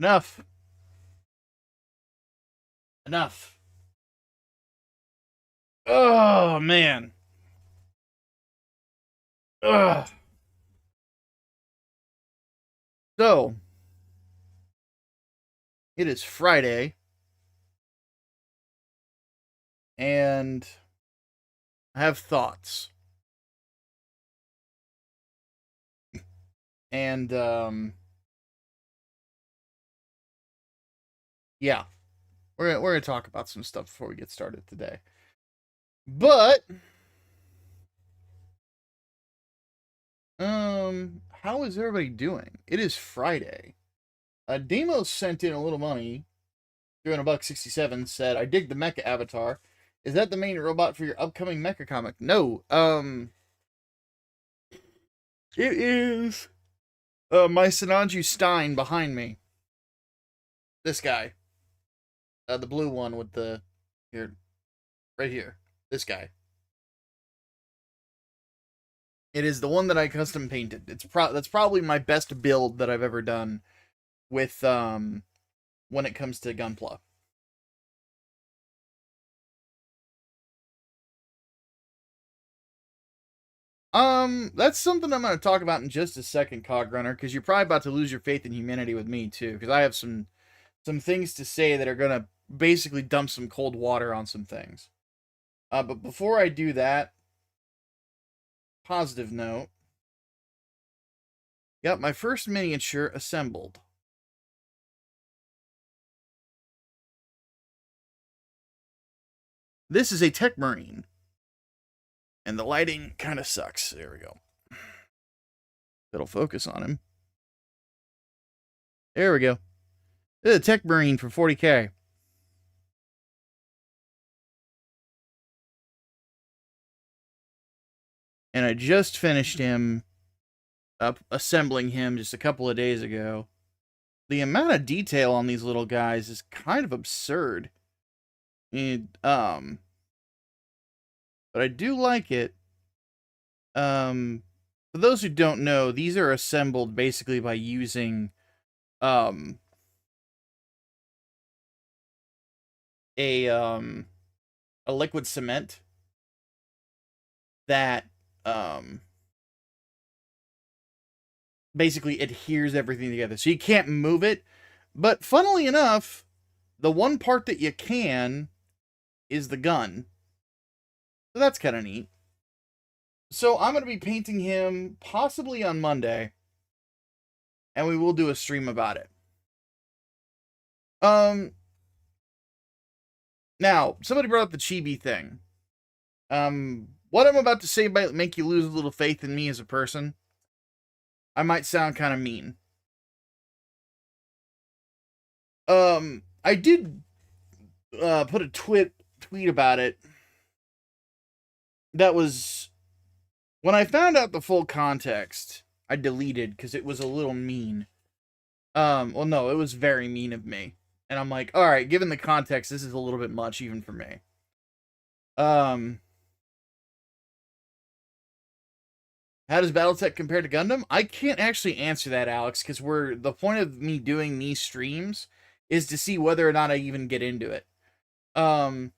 Enough. Enough. Oh, man. Ugh. So, it is Friday, and I have thoughts. And, yeah, we're gonna talk about some stuff before we get started today. But, how is everybody doing? It is Friday. Demos sent in a little money, doing $1.67, said, I dig the mecha avatar. Is that the main robot for your upcoming mecha comic? No, it is my Sananju Stein behind me. This guy. The blue one with the, here, right here. This guy. It is the one that I custom painted. That's probably my best build that I've ever done with, when it comes to Gunpla. That's something I'm going to talk about in just a second, Cog Runner, because you're probably about to lose your faith in humanity with me, too, because I have some things to say that are going to basically dump some cold water on some things. But before I do that, positive note. Got my first miniature assembled. This is a Tech Marine. And the lighting kind of sucks. There we go. It'll focus on him. There we go. This is a Tech Marine for 40k. And I just finished him up, assembling him just a couple of days ago. The amount of detail on these little guys is kind of absurd. But I do like it. For those who don't know, these are assembled basically by using a liquid cement that basically adheres everything together. So you can't move it. But funnily enough, the one part that you can is the gun. So that's kind of neat. So I'm going to be painting him possibly on Monday. And we will do a stream about it. Now, somebody brought up the chibi thing. What I'm about to say might make you lose a little faith in me as a person. I might sound kind of mean. I did put a tweet about it. That was, when I found out the full context, I deleted because it was a little mean. Well, no, it was very mean of me. And I'm like, all right, given the context, this is a little bit much even for me. How does Battletech compare to Gundam? I can't actually answer that, Alex, because the point of me doing these streams is to see whether or not I even get into it. But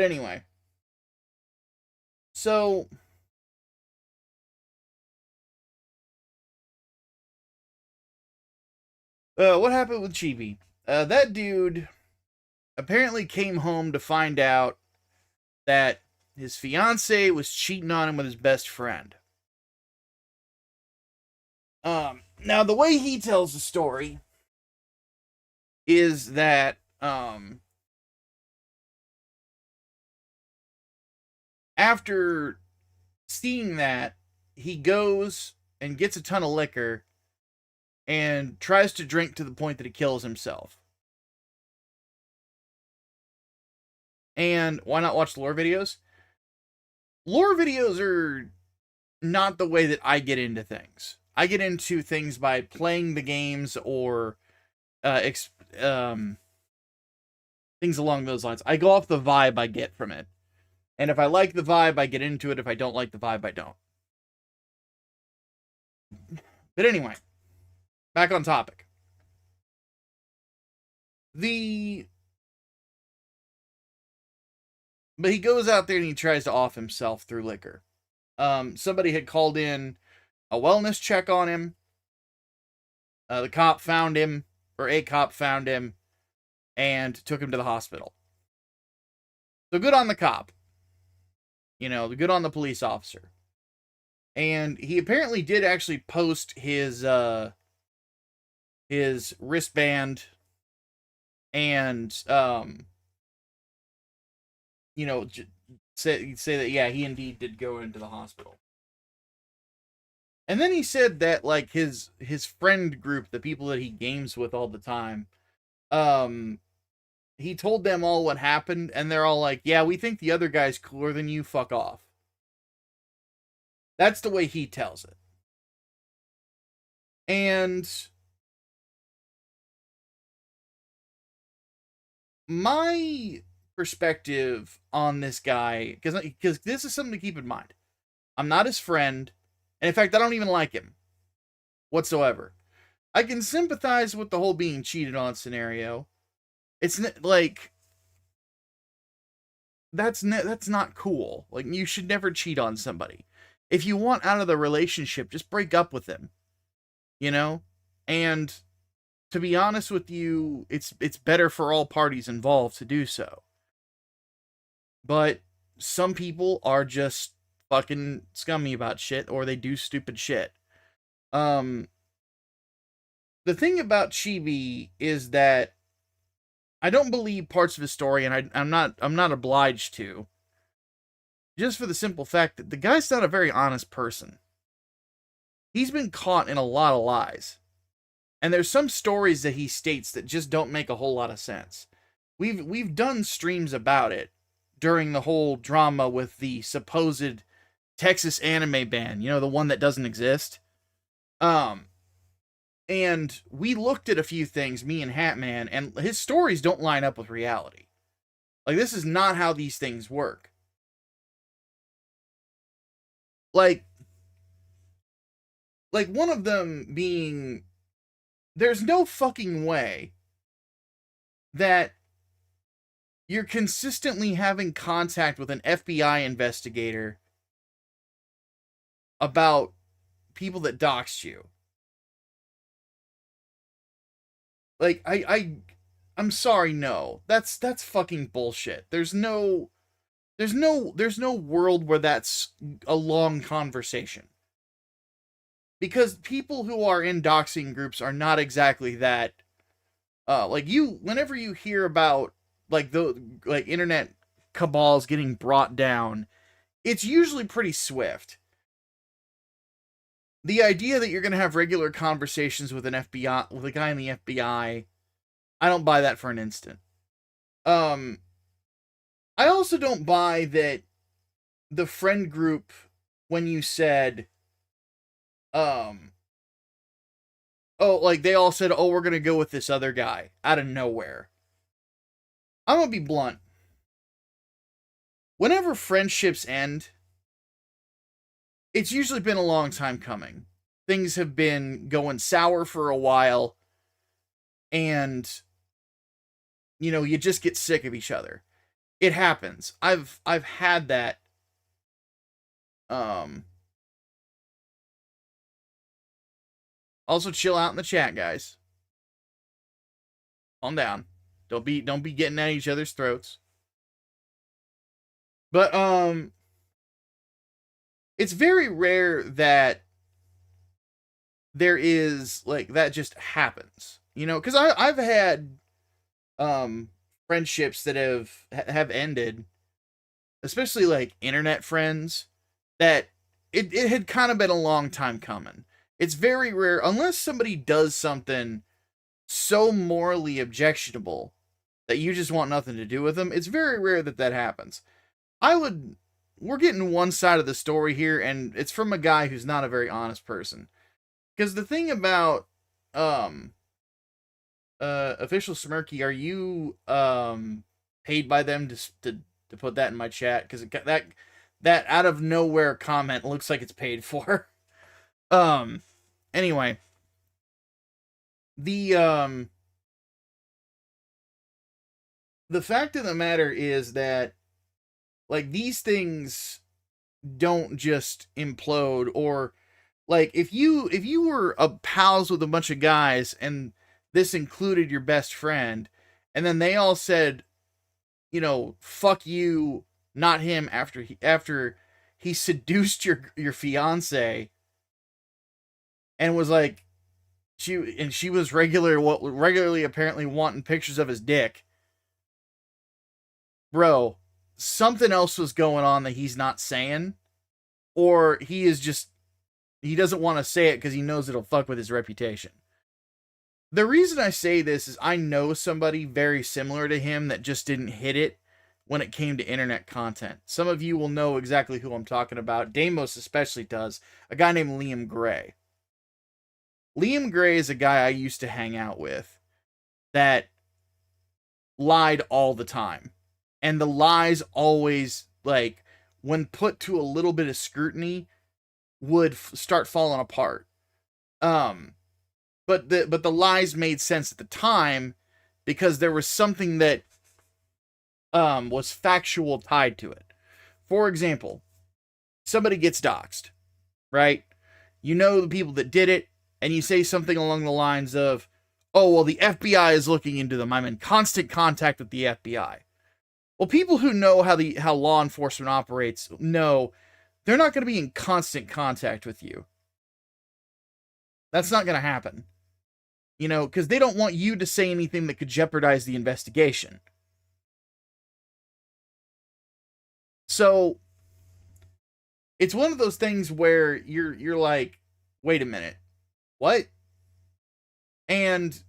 anyway. So, what happened with Chibi? That dude apparently came home to find out that his fiance was cheating on him with his best friend. Now the way he tells the story is that, after seeing that, he goes and gets a ton of liquor and tries to drink to the point that he kills himself. And why not watch lore videos? Lore videos are not the way that I get into things. I get into things by playing the games or things along those lines. I go off the vibe I get from it. And if I like the vibe, I get into it. If I don't like the vibe, I don't. But anyway. back on topic. But he goes out there and he tries to off himself through liquor. Somebody had called in a wellness check on him. The cop found him, or a cop found him, and took him to the hospital. So good on the cop. Good on the police officer. And he apparently did actually post his wristband and say that, yeah, he indeed did go into the hospital. And then he said that, like, his friend group, the people that he games with all the time, he told them all what happened, and they're all like, yeah, we think the other guy's cooler than you, fuck off. That's the way he tells it. And my perspective on this guy, because this is something to keep in mind. I'm not his friend, and in fact, I don't even like him whatsoever. I can sympathize with the whole being cheated on scenario. It's like, that's not cool. Like, you should never cheat on somebody. If you want out of the relationship, just break up with them. And to be honest with you, it's better for all parties involved to do so. But some people are just fucking scummy about shit, or they do stupid shit. The thing about Chibi is that I don't believe parts of his story, and I'm not obliged to. Just for the simple fact that the guy's not a very honest person. He's been caught in a lot of lies. And there's some stories that he states that just don't make a whole lot of sense. We've done streams about it during the whole drama with the supposed Texas anime ban, the one that doesn't exist. And we looked at a few things, me and Hatman, and his stories don't line up with reality. Like, this is not how these things work. Like one of them being, there's no fucking way that you're consistently having contact with an FBI investigator about people that doxed you. Like, I'm sorry, no. That's fucking bullshit. There's no world where that's a long conversation. Because people who are in doxing groups are not exactly that. Whenever you hear about the internet cabals getting brought down, it's usually pretty swift. The idea that you're going to have regular conversations with a guy in the FBI, I don't buy that for an instant. I also don't buy that the friend group, when you said, they all said, oh, we're going to go with this other guy out of nowhere. I'm going to be blunt. Whenever friendships end, it's usually been a long time coming. Things have been going sour for a while, and, you just get sick of each other. It happens. I've had that. Also, chill out in the chat, guys. Calm down. Don't be getting at each other's throats. But it's very rare that there is, that just happens. Because I've had friendships that have ended, especially internet friends, that it had kind of been a long time coming. It's very rare, unless somebody does something so morally objectionable that you just want nothing to do with them. It's very rare that happens. We're getting one side of the story here, and it's from a guy who's not a very honest person. Because the thing about Official Smirky, are you paid by them to put that in my chat? Because that out of nowhere comment looks like it's paid for. Anyway, The fact of the matter is that, like, these things don't just implode. Or, like, if you were pals with a bunch of guys and this included your best friend, and then they all said, fuck you, not him, after he seduced your fiance, and was like, she was regularly apparently wanting pictures of his dick. Bro, something else was going on that he's not saying, or he doesn't want to say it because he knows it'll fuck with his reputation. The reason I say this is I know somebody very similar to him that just didn't hit it when it came to internet content. Some of you will know exactly who I'm talking about. Damos especially does. A guy named Liam Gray. Liam Gray is a guy I used to hang out with that lied all the time. And the lies always, like, when put to a little bit of scrutiny, would start falling apart. But the lies made sense at the time because there was something that was factual tied to it. For example, somebody gets doxxed, right? You know the people that did it, and you say something along the lines of, oh, well, the FBI is looking into them. I'm in constant contact with the FBI. Well, people who know how law enforcement operates know they're not going to be in constant contact with you. That's not going to happen. Because they don't want you to say anything that could jeopardize the investigation. So, it's one of those things where you're like, wait a minute, what? And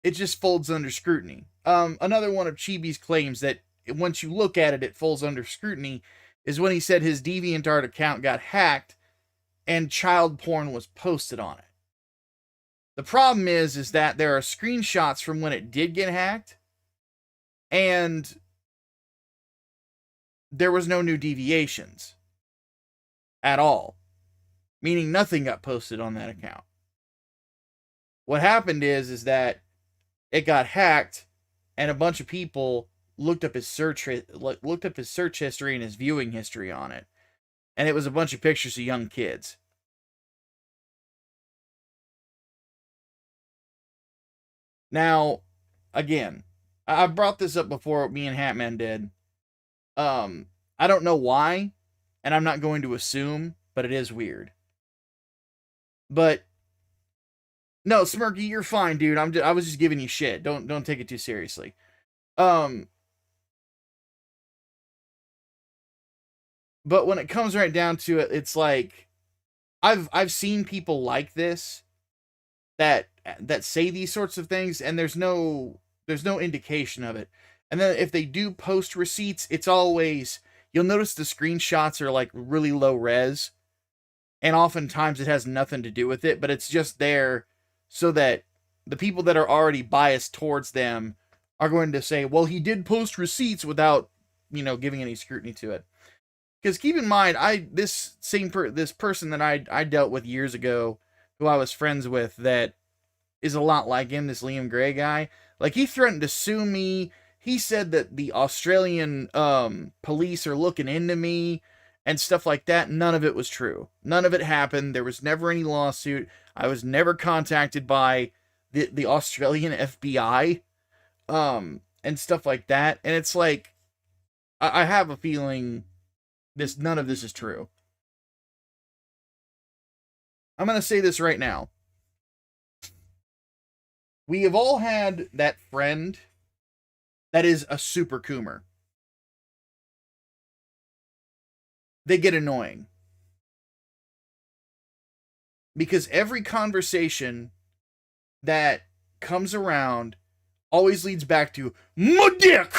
it just folds under scrutiny. Another one of Chibi's claims that once you look at it, it falls under scrutiny is when he said his DeviantArt account got hacked and child porn was posted on it. The problem is that there are screenshots from when it did get hacked, and there was no new deviations at all, meaning nothing got posted on that account. What happened is that it got hacked, and a bunch of people looked up his search history and his viewing history on it, and it was a bunch of pictures of young kids. Now, again, I brought this up before, me and Hatman did. I don't know why, and I'm not going to assume, but it is weird. But no, Smirky, you're fine, dude. I was just giving you shit. Don't take it too seriously. But when it comes right down to it, it's like I've seen people like this that say these sorts of things, and there's no indication of it. And then if they do post receipts, it's always, you'll notice the screenshots are like really low res, and oftentimes it has nothing to do with it, but it's just there so that the people that are already biased towards them are going to say, well, he did post receipts, without, giving any scrutiny to it. Because keep in mind, this person that I dealt with years ago, who I was friends with, that is a lot like him, this Liam Gray guy, like, he threatened to sue me. He said that the Australian police are looking into me and stuff like that. None of it was true. None of it happened. There was never any lawsuit. I was never contacted by the Australian FBI and stuff like that. And it's like, I have a feeling none of this is true. I'm going to say this right now. We have all had that friend that is a super coomer. They get annoying. Because every conversation that comes around always leads back to, my dick!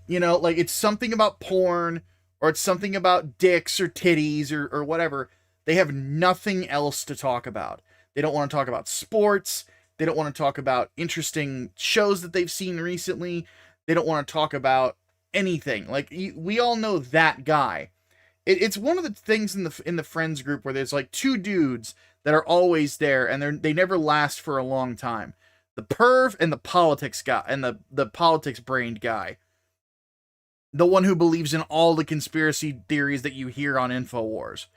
Like, it's something about porn, or it's something about dicks or titties or whatever. They have nothing else to talk about. They don't want to talk about sports. They don't want to talk about interesting shows that they've seen recently. They don't want to talk about anything. Like, we all know that guy. It's one of the things in the friends group where there's like two dudes that are always there, and they never last for a long time. The perv and the politics guy, and the politics brained guy. The one who believes in all the conspiracy theories that you hear on InfoWars.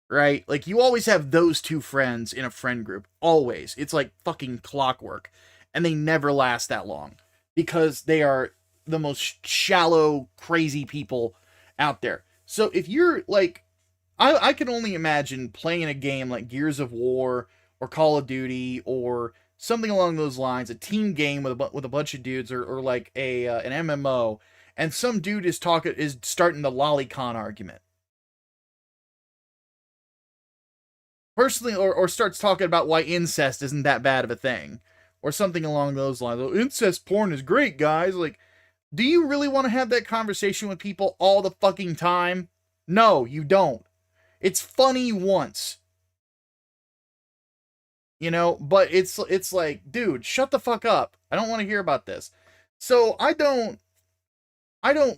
Right? Like, you always have those two friends in a friend group. Always. It's like fucking clockwork. And they never last that long. Because they are the most shallow, crazy people out there. So if you're like, I can only imagine playing a game like Gears of War or Call of Duty or something along those lines, a team game with a bunch of dudes, or like an MMO, and some dude is starting the lolicon argument. Personally, or starts talking about why incest isn't that bad of a thing, or something along those lines. Oh, incest porn is great, guys. Like, do you really want to have that conversation with people all the fucking time? No, you don't. It's funny once. You know, but it's like, dude, shut the fuck up. I don't want to hear about this. So I don't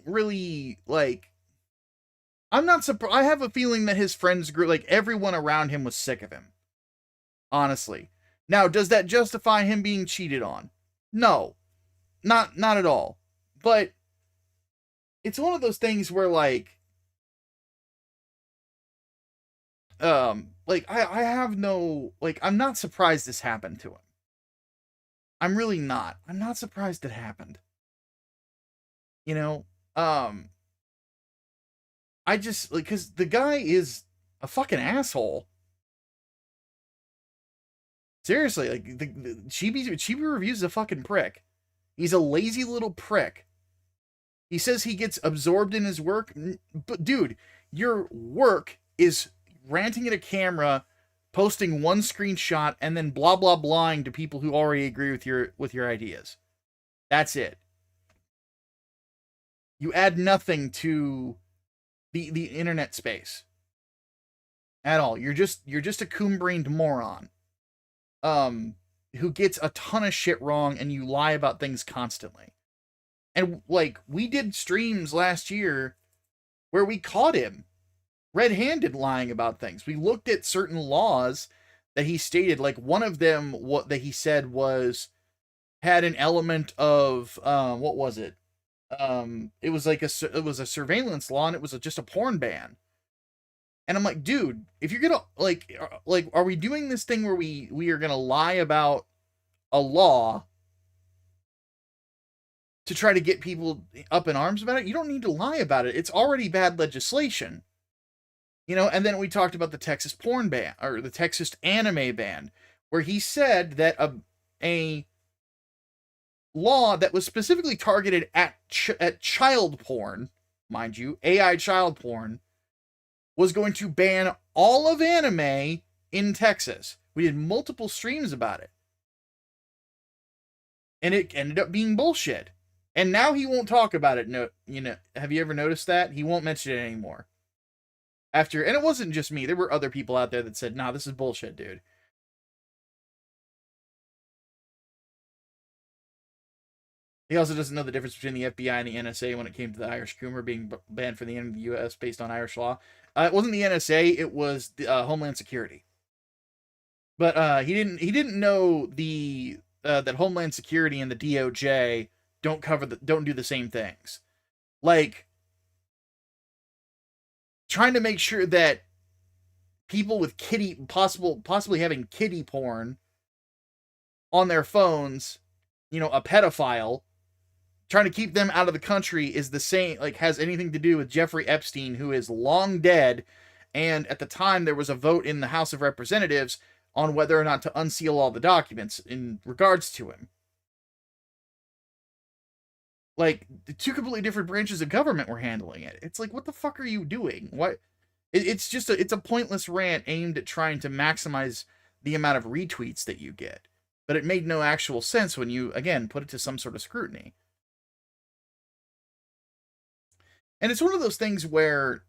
really, like, I'm not surprised. I have a feeling that his friends group, like, everyone around him was sick of him. Honestly. Now, does that justify him being cheated on? No. Not at all. But it's one of those things where, like, I have no, like, I'm not surprised this happened to him. I'm really not. I'm not surprised it happened. You know, I just, like, because the guy is a fucking asshole. Seriously, like, the Chibi Reviews is a fucking prick. He's a lazy little prick. He says he gets absorbed in his work, but dude, your work is ranting at a camera, posting one screenshot, and then blah blah blahing to people who already agree with your ideas. That's it. You add nothing to the internet space at all. You're just a coon-brained moron, who gets a ton of shit wrong, and you lie about things constantly. And, like, we did streams last year where we caught him red-handed lying about things. We looked at certain laws that he stated, like, one of them, what that he said had an element of, what was it? It was a surveillance law, and it was just a porn ban. And I'm like, dude, if you're gonna, like, are we doing this thing where we are gonna lie about a law to try to get people up in arms about it? You don't need to lie about it. It's already bad legislation. You know, and then we talked about the Texas porn ban, or the Texas anime ban, where he said that a law that was specifically targeted at child porn, mind you, AI child porn, was going to ban all of anime in Texas. We did multiple streams about it. And it ended up being bullshit. And now he won't talk about it. No, you know, have you ever noticed that? He won't mention it anymore. And it wasn't just me. There were other people out there that said, nah, this is bullshit, dude. He also doesn't know the difference between the FBI and the NSA when it came to the Irish Coomer being banned from the end of the U.S. based on Irish law. It wasn't the NSA, it was the Homeland Security. But he didn't know that Homeland Security and the DOJ don't do the same things. Like, trying to make sure that people with possibly having kiddie porn on their phones, you know, a pedophile, trying to keep them out of the country is the same, like, has anything to do with Jeffrey Epstein, who is long dead. And at the time, there was a vote in the House of Representatives on whether or not to unseal all the documents in regards to him. Like, the two completely different branches of government were handling it. It's like, what the fuck are you doing? What? It's just it's a pointless rant aimed at trying to maximize the amount of retweets that you get. But it made no actual sense when you, again, put it to some sort of scrutiny. And it's one of those things where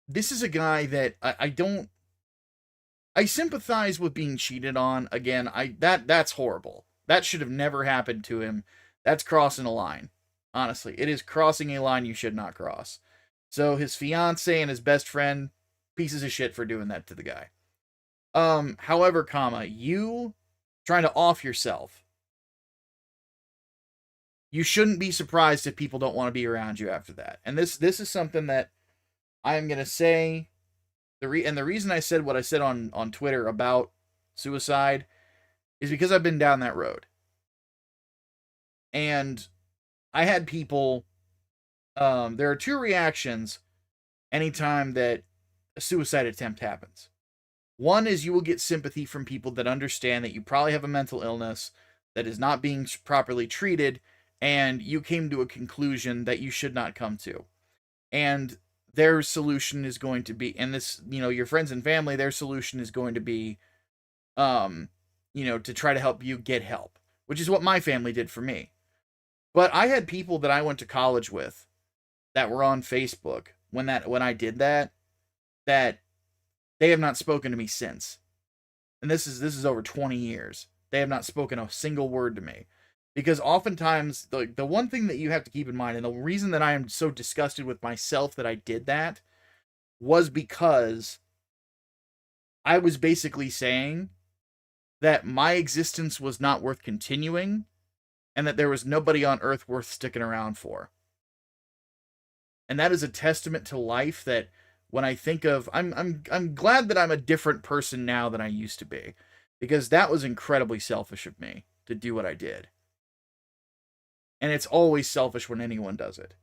this is a guy that I sympathize with being cheated on. Again, that's horrible. That should have never happened to him. That's crossing a line. Honestly, it is crossing a line you should not cross. So his fiance and his best friend, pieces of shit for doing that to the guy. However, you trying to off yourself, you shouldn't be surprised if people don't want to be around you after that. And this is something that I'm gonna say. The reason I said what I said on Twitter about suicide is because I've been down that road. And I had people, there are two reactions anytime that a suicide attempt happens. One is you will get sympathy from people that understand that you probably have a mental illness that is not being properly treated, and you came to a conclusion that you should not come to. And their solution is going to be, and this, your friends and family, their solution is going to be, to try to help you get help, which is what my family did for me. But I had people that I went to college with that were on Facebook when I did that they have not spoken to me since. And this is over 20 years. They have not spoken a single word to me. Because oftentimes, the one thing that you have to keep in mind, and the reason that I am so disgusted with myself that I did that, was because I was basically saying that my existence was not worth continuing, and that there was nobody on earth worth sticking around for. And that is a testament to life that when I think of, I'm glad that I'm a different person now than I used to be, because that was incredibly selfish of me to do what I did. And it's always selfish when anyone does it,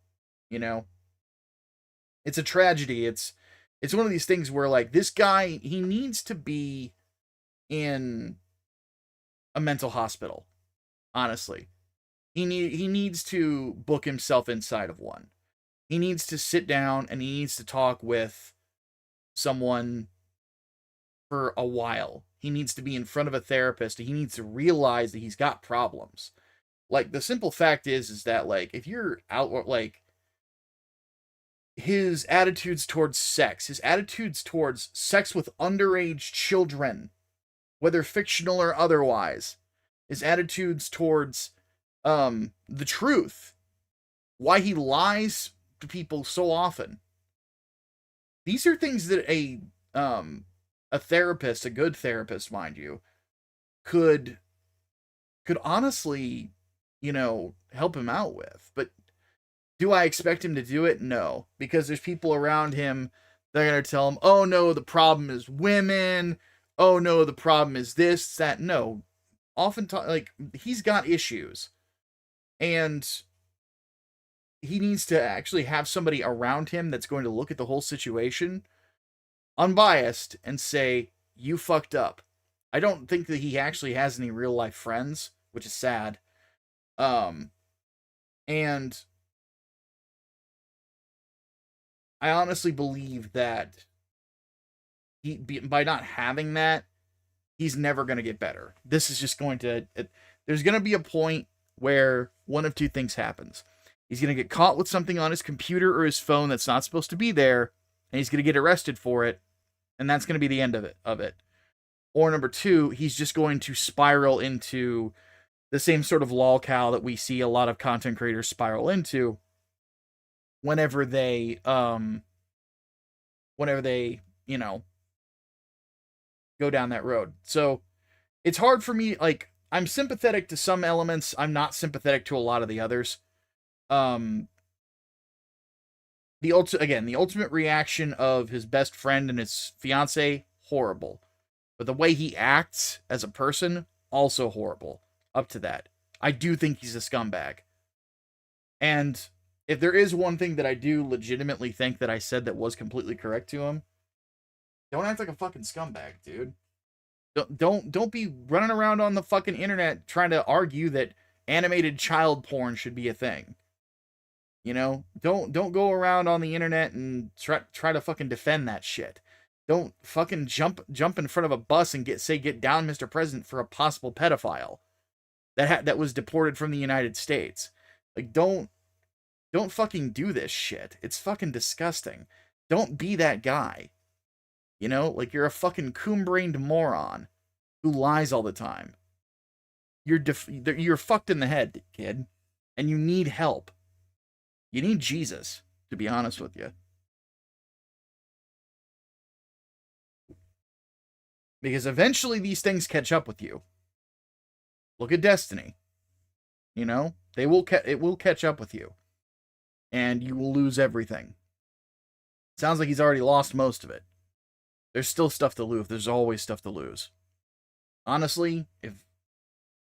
It's a tragedy. It's one of these things where, like, this guy, he needs to be in a mental hospital, honestly. He needs to book himself inside of one. He needs to sit down and he needs to talk with someone for a while. He needs to be in front of a therapist. He needs to realize that he's got problems. Like, the simple fact is that, like, if you're out, like, his attitudes towards sex with underage children, whether fictional or otherwise, his attitudes towards the truth, why he lies to people so often. These are things that a therapist, a good therapist, mind you, could honestly, help him out with. But do I expect him to do it? No, because there's people around him that are going to tell him, oh no, the problem is women. Oh no, the problem is this, that. No, oftentimes, like, he's got issues. And he needs to actually have somebody around him that's going to look at the whole situation unbiased and say, you fucked up. I don't think that he actually has any real life friends, which is sad. And I honestly believe that by not having that, he's never going to get better. This is just going to, there's going to be a point where one of two things happens. He's going to get caught with something on his computer or his phone that's not supposed to be there, and he's going to get arrested for it, and that's going to be the end of it. Or number two, he's just going to spiral into the same sort of lolcow that we see a lot of content creators spiral into whenever they go down that road. So it's hard for me. Like, I'm sympathetic to some elements. I'm not sympathetic to a lot of the others. The ultimate reaction of his best friend and his fiance, horrible. But the way he acts as a person, also horrible. Up to that. I do think he's a scumbag. And if there is one thing that I do legitimately think that I said that was completely correct to him, don't act like a fucking scumbag, dude. Don't be running around on the fucking internet trying to argue that animated child porn should be a thing. Don't go around on the internet and try to fucking defend that shit. Don't fucking jump in front of a bus and get down, Mr. President, for a possible pedophile that was deported from the United States. Like, don't fucking do this shit. It's fucking disgusting. Don't be that guy. Like, you're a fucking coon-brained moron who lies all the time. You're fucked in the head, kid, and you need help. You need Jesus, to be honest with you. Because eventually these things catch up with you. Look at Destiny. You know, it will catch up with you. And you will lose everything. Sounds like he's already lost most of it. There's still stuff to lose. There's always stuff to lose. Honestly,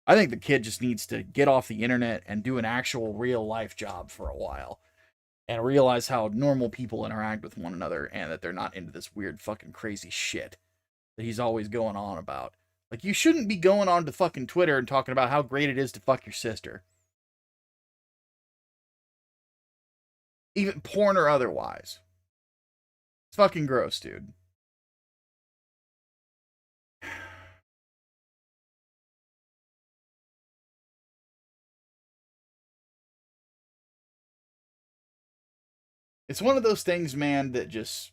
I think the kid just needs to get off the internet and do an actual real life job for a while. And realize how normal people interact with one another and that they're not into this weird fucking crazy shit that he's always going on about. Like, you shouldn't be going on to fucking Twitter and talking about how great it is to fuck your sister. Even porn or otherwise. It's fucking gross, dude. It's one of those things, man, that just...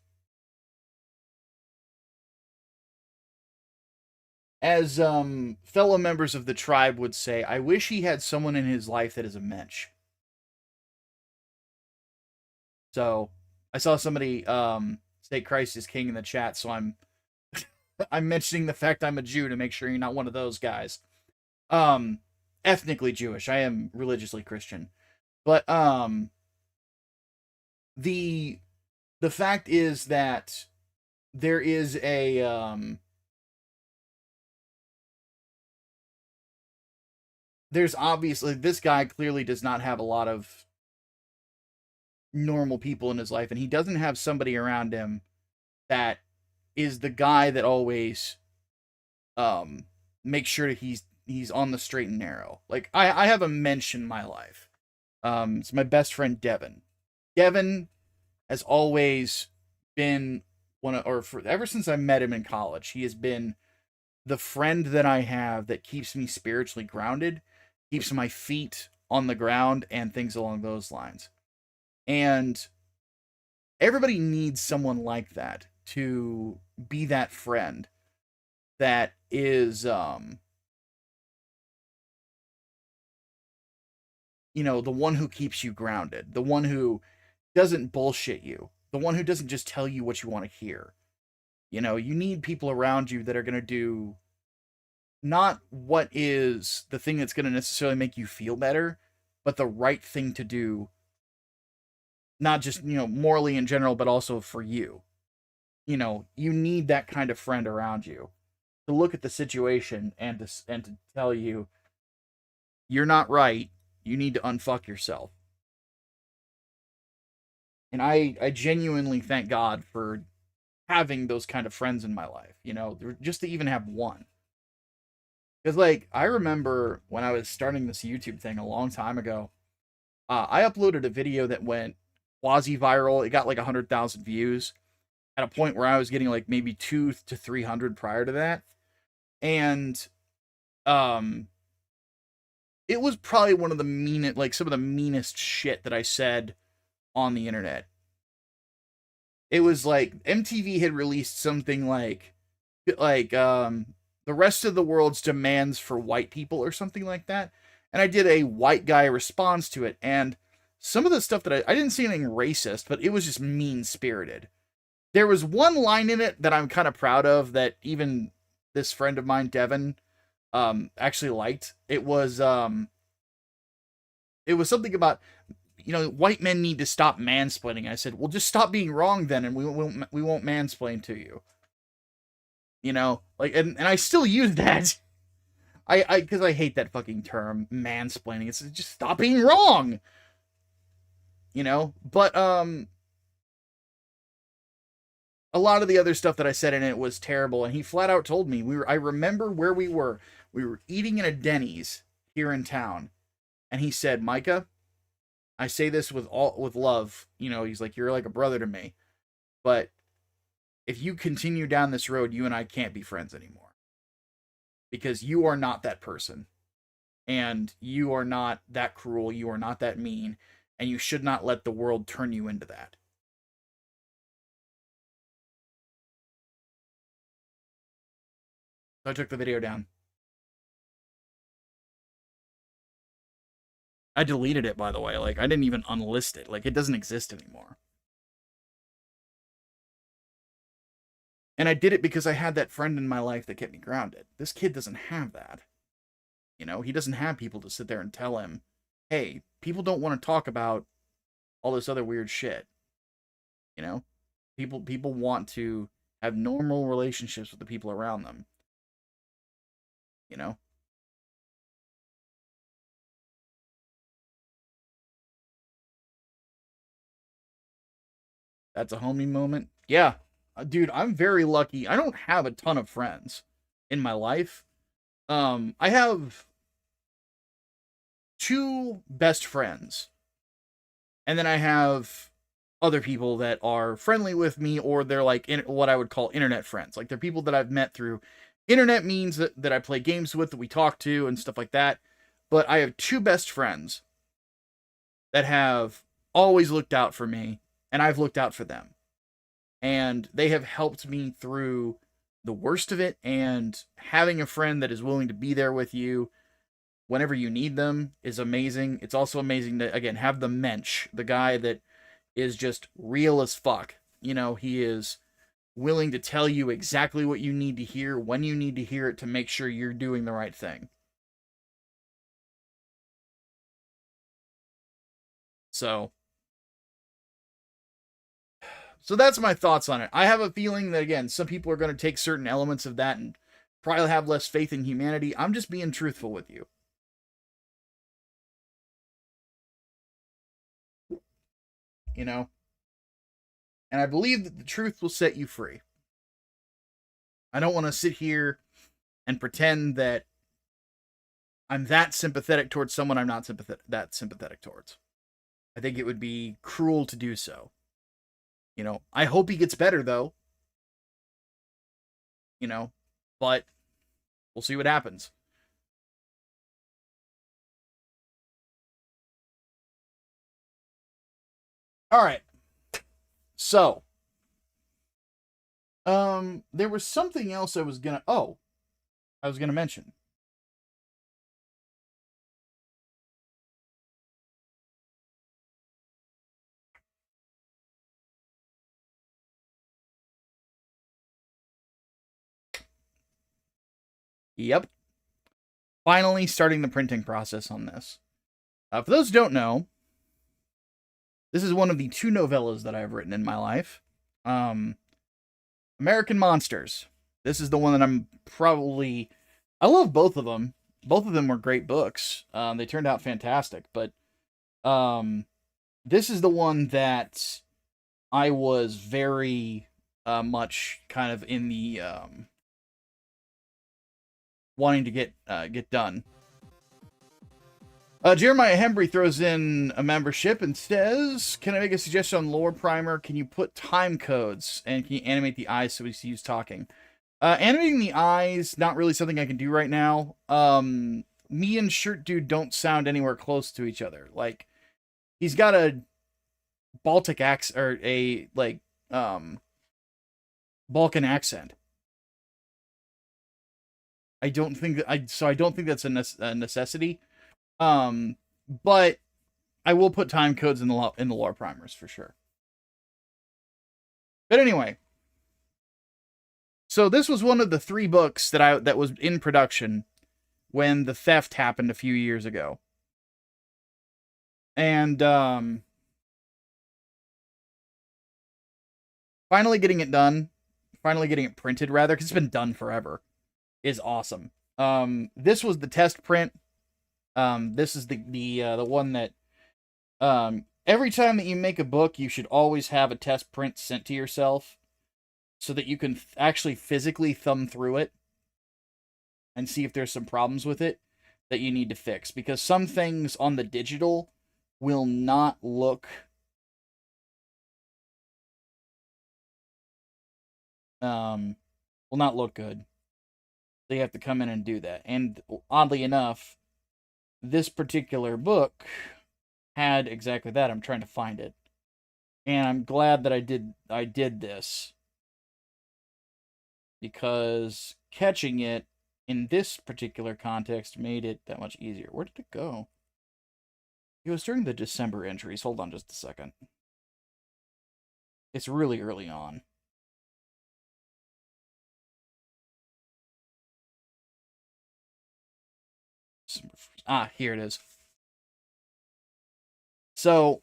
As fellow members of the tribe would say, I wish he had someone in his life that is a mensch. So, I saw somebody say Christ is King in the chat, so I'm I'm mentioning the fact I'm a Jew to make sure you're not one of those guys. Ethnically Jewish. I am religiously Christian. But the fact is that there is a there's obviously, this guy clearly does not have a lot of normal people in his life, and he doesn't have somebody around him that is the guy that always makes sure that he's on the straight and narrow. Like, I have a mensch in my life. It's my best friend Devin. Devin has always been ever since I met him in college, he has been the friend that I have that keeps me spiritually grounded, keeps my feet on the ground, and things along those lines. And everybody needs someone like that to be that friend that is, you know, the one who keeps you grounded, the one who doesn't bullshit you, the one who doesn't just tell you what you want to hear. You know, you need people around you that are going to do not what is the thing that's going to necessarily make you feel better, but the right thing to do, not just, you know, morally in general, but also for you. You know, you need that kind of friend around you to look at the situation and to tell you, you're not right, you need to unfuck yourself. And I genuinely thank God for having those kind of friends in my life, you know, just to even have one. Because, like, I remember when I was starting this YouTube thing a long time ago, I uploaded a video that went quasi-viral. It got like 100,000 views at a point where I was getting like maybe 200 to 300 prior to that. And it was probably one of the meanest, like some of the meanest shit that I said on the internet. It was like MTV had released something like the rest of the world's demands for white people or something like that. And I did a white guy response to it. And some of the stuff that I didn't see anything racist, but it was just mean-spirited. There was one line in it that I'm kind of proud of that even this friend of mine, Devin, actually liked. It was something about, you know, white men need to stop mansplaining. I said, well, just stop being wrong then, and we won't mansplain to you. You know, like, and I still use that. Because I hate that fucking term, mansplaining. It's just stop being wrong. You know, but a lot of the other stuff that I said in it was terrible, and he flat out told me I remember where we were. We were eating in a Denny's here in town, and he said, Micah, I say this with love. You know, he's like, you're like a brother to me, but if you continue down this road, you and I can't be friends anymore, because you are not that person, and you are not that cruel. You are not that mean, and you should not let the world turn you into that. So I took the video down. I deleted it, by the way. Like, I didn't even unlist it. Like, it doesn't exist anymore. And I did it because I had that friend in my life that kept me grounded. This kid doesn't have that. You know, he doesn't have people to sit there and tell him, hey, people don't want to talk about all this other weird shit. You know? People want to have normal relationships with the people around them. You know? That's a homie moment. Yeah. Dude, I'm very lucky. I don't have a ton of friends in my life. I have two best friends. And then I have other people that are friendly with me, or they're like what I would call internet friends. Like they're people that I've met through internet means that I play games with, that we talk to and stuff like that. But I have two best friends that have always looked out for me, and I've looked out for them. And they have helped me through the worst of it, and having a friend that is willing to be there with you whenever you need them is amazing. It's also amazing to, again, have the mensch, the guy that is just real as fuck. You know, he is willing to tell you exactly what you need to hear, when you need to hear it, to make sure you're doing the right thing. So that's my thoughts on it. I have a feeling that, again, some people are going to take certain elements of that and probably have less faith in humanity. I'm just being truthful with you. You know? And I believe that the truth will set you free. I don't want to sit here and pretend that I'm that sympathetic towards someone I'm not that sympathetic towards. I think it would be cruel to do so. You know, I hope he gets better, though. You know, but we'll see what happens. All right. So, there was something else I was gonna mention. Yep. Finally starting the printing process on this. For those who don't know, this is one of the two novellas that I've written in my life. American Monsters. This is the one that I'm probably... I love both of them. Both of them were great books. They turned out fantastic, but this is the one that I was very much kind of in the wanting to get done. Jeremiah Hembry throws in a membership and says, can I make a suggestion on Lore Primer? Can you put time codes and can you animate the eyes so we see who's talking? Animating the eyes, not really something I can do right now. Me and Shirt Dude don't sound anywhere close to each other. Like, he's got a Baltic accent, or a, like, Balkan accent. I don't think that, I don't think that's a necessity. But I will put time codes in the lore primers for sure. But anyway, so this was one of the 3 books that was in production when the theft happened a few years ago. And finally getting it done, finally getting it printed rather, because it's been done forever, is awesome. This was the test print. This is the one that every time that you make a book, you should always have a test print sent to yourself so that you can actually physically thumb through it and see if there's some problems with it that you need to fix. Because some things on the digital will not look good. So you have to come in and do that. And oddly enough, this particular book had exactly that. I'm trying to find it. And I'm glad that I did this, because catching it in this particular context made it that much easier. Where did it go? It was during the December entries. Hold on just a second. It's really early on. Here it is. So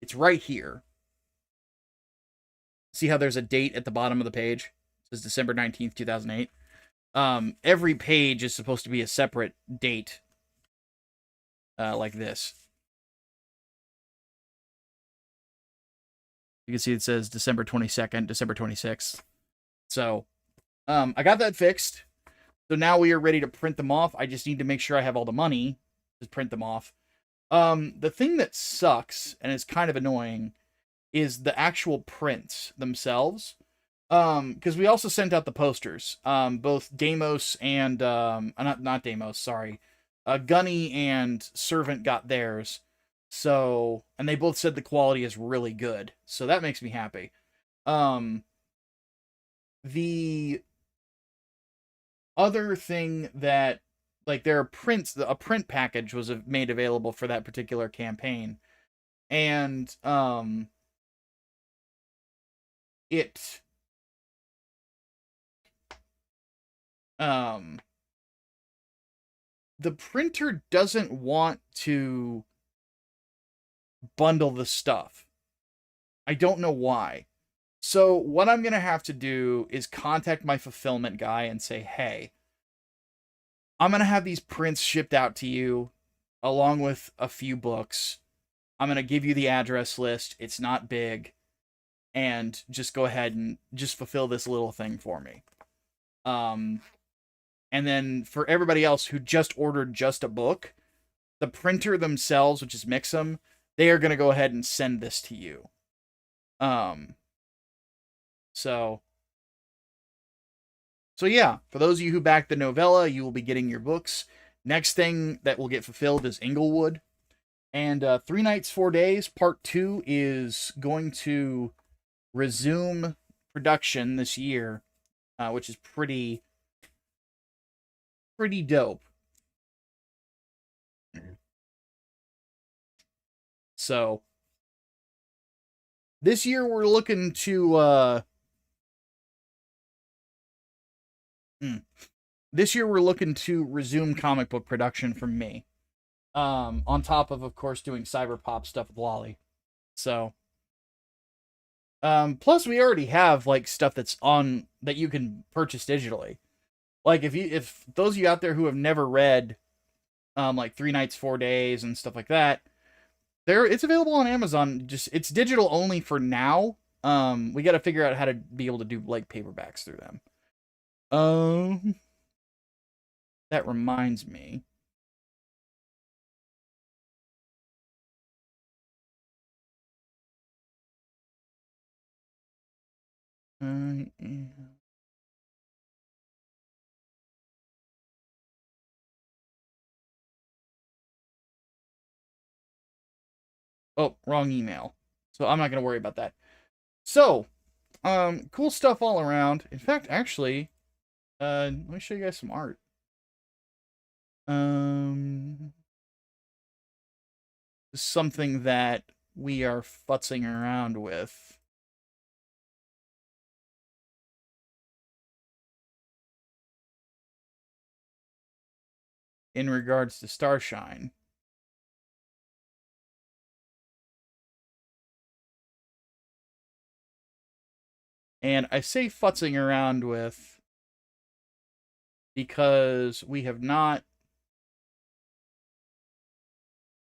it's right here. See how there's a date at the bottom of the page? It says December 19th, 2008. Every page is supposed to be a separate date, like this. You can see it says December 22nd, December 26th. So, I got that fixed. So now we are ready to print them off. I just need to make sure I have all the money to print them off. The thing that sucks, and is kind of annoying, is the actual prints themselves. Because we also sent out the posters. Both Deimos and, not Deimos, sorry. Gunny and Servant got theirs. So, and they both said the quality is really good. So that makes me happy. The other thing that, like, there are prints, a print package was made available for that particular campaign. And, the printer doesn't want to bundle the stuff. I don't know why. So what I'm going to have to do is contact my fulfillment guy and say, hey, I'm going to have these prints shipped out to you along with a few books. I'm going to give you the address list. It's not big. And just go ahead and just fulfill this little thing for me. And then for everybody else who just ordered just a book, the printer themselves, which is Mix'em, they are going to go ahead and send this to you. So yeah, for those of you who backed the novella, you will be getting your books. Next thing that will get fulfilled is Inglewood. And 3 Nights, 4 Days, Part 2 is going to resume production this year, which is pretty dope. So this year we're looking to resume comic book production from me. On top of course doing cyberpop stuff with Lolly. So plus we already have like stuff that's on that you can purchase digitally. Like if those of you out there who have never read like 3 Nights, 4 Days and stuff like that, it's available on Amazon. Just it's digital only for now. We got to figure out how to be able to do like paperbacks through them. That reminds me. Yeah. Oh, wrong email. So I'm not going to worry about that. So, cool stuff all around. In fact, actually, let me show you guys some art. Something that we are futzing around with. In regards to Starshine. And I say futzing around with because we have not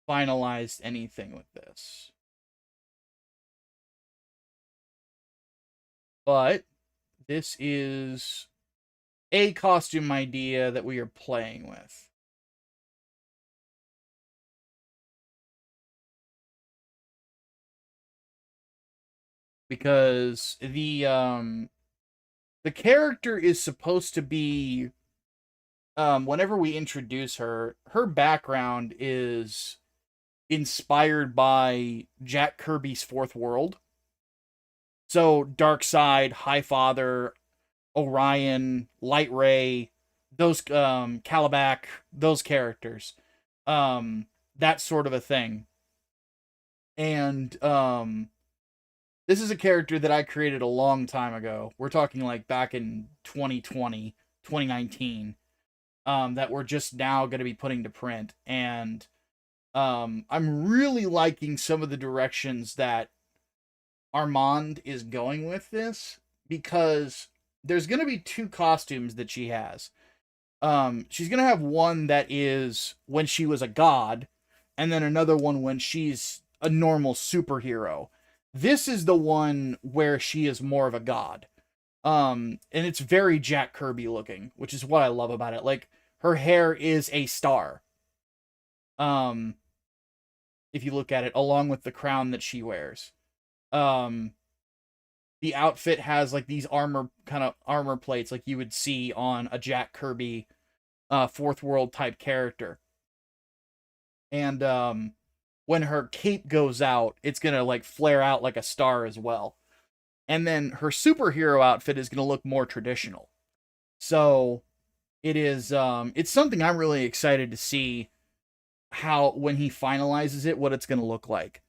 finalized anything with this. But this is a costume idea that we are playing with. Because the character is supposed to be, whenever we introduce her, her background is inspired by Jack Kirby's Fourth World. So Darkseid, Highfather, Orion, Light Ray, those Calabac, those characters, that sort of a thing. And this is a character that I created a long time ago. We're talking like back in 2020, 2019. that we're just now going to be putting to print. And I'm really liking some of the directions that Armand is going with this, because there's going to be 2 costumes that she has. She's going to have one that is when she was a god, and then another one when she's a normal superhero. This is the one where she is more of a god. And it's very Jack Kirby looking, which is what I love about it. Like, her hair is a star. If you look at it, along with the crown that she wears. The outfit has like these armor plates like you would see on a Jack Kirby Fourth World type character. And when her cape goes out, it's gonna like flare out like a star as well. And then her superhero outfit is gonna look more traditional. So it is it's something I'm really excited to see how, when he finalizes it, what it's gonna look like.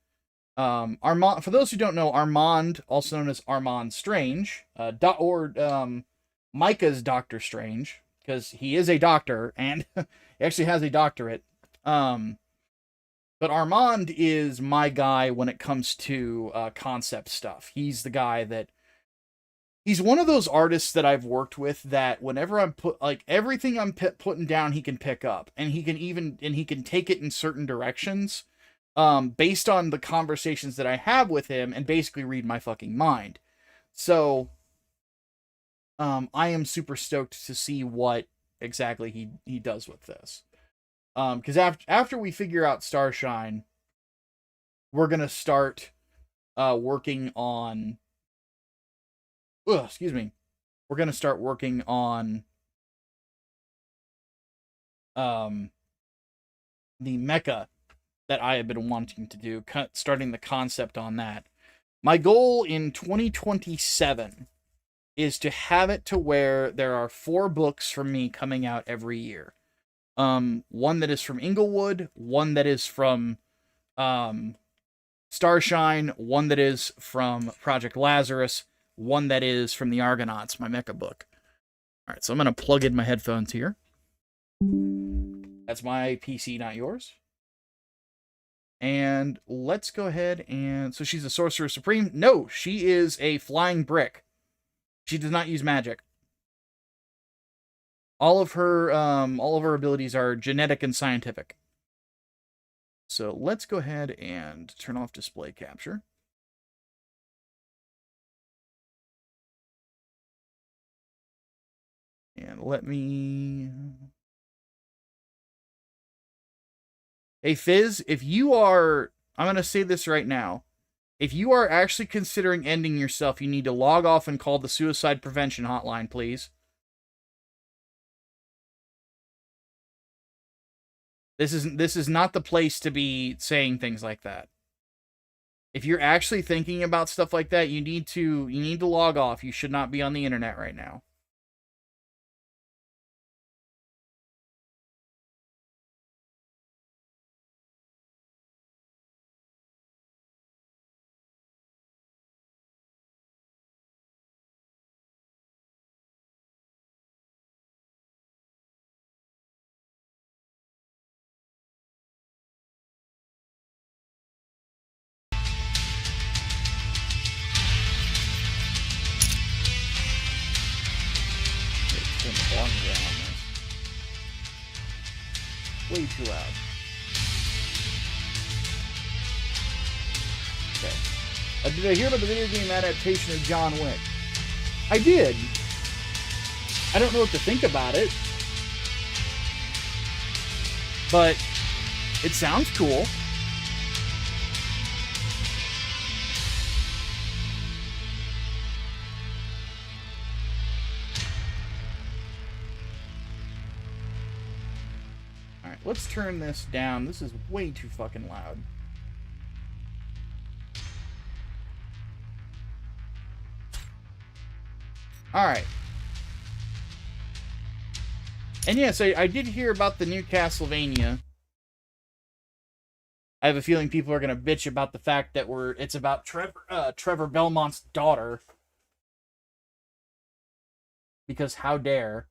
Armand, for those who don't know, Armand, also known as Armand Strange, Micah's Doctor Strange, because he is a doctor and he actually has a doctorate. But Armand is my guy when it comes to concept stuff. He's the guy that, he's one of those artists that I've worked with that whenever I'm everything I'm putting down, he can pick up, and he can take it in certain directions, based on the conversations that I have with him, and basically read my fucking mind. So, I am super stoked to see what exactly he does with this. Because after we figure out Starshine, we're gonna start working on. Excuse me. We're gonna start working on the mecha that I have been wanting to do, starting the concept on that. My goal in 2027 is to have it to where there are 4 books from me coming out every year. One that is from Inglewood, one that is from Starshine, one that is from Project Lazarus, one that is from the Argonauts, my mecha book. All right, so I'm going to plug in my headphones here. That's my PC, not yours. And let's go ahead and... So she's a Sorcerer Supreme? No, she is a flying brick. She does not use magic. All of her abilities are genetic and scientific. So let's go ahead and turn off display capture. And let me... Hey, Fizz, if you are... I'm going to say this right now. If you are actually considering ending yourself, you need to log off and call the suicide prevention hotline, please. This is not the place to be saying things like that. If you're actually thinking about stuff like that, you need to log off. You should not be on the internet right now. Way too loud. Okay. Did I hear about the video game adaptation of John Wick? I did. I don't know what to think about it, but it sounds cool. Let's turn this down. This is way too fucking loud. Alright. And yes, I did hear about the new Castlevania. I have a feeling people are going to bitch about the fact that it's about Trevor Belmont's daughter. Because how dare...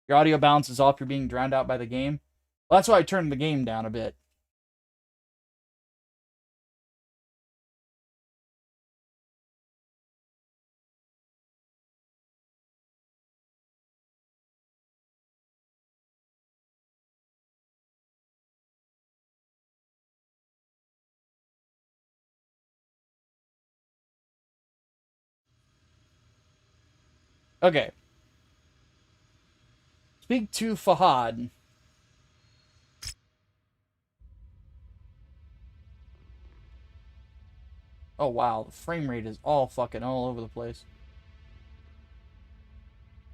Your audio balances off, you're being drowned out by the game. Well, that's why I turned the game down a bit. Okay. Speak to Fahad. Oh, wow. The frame rate is all fucking all over the place.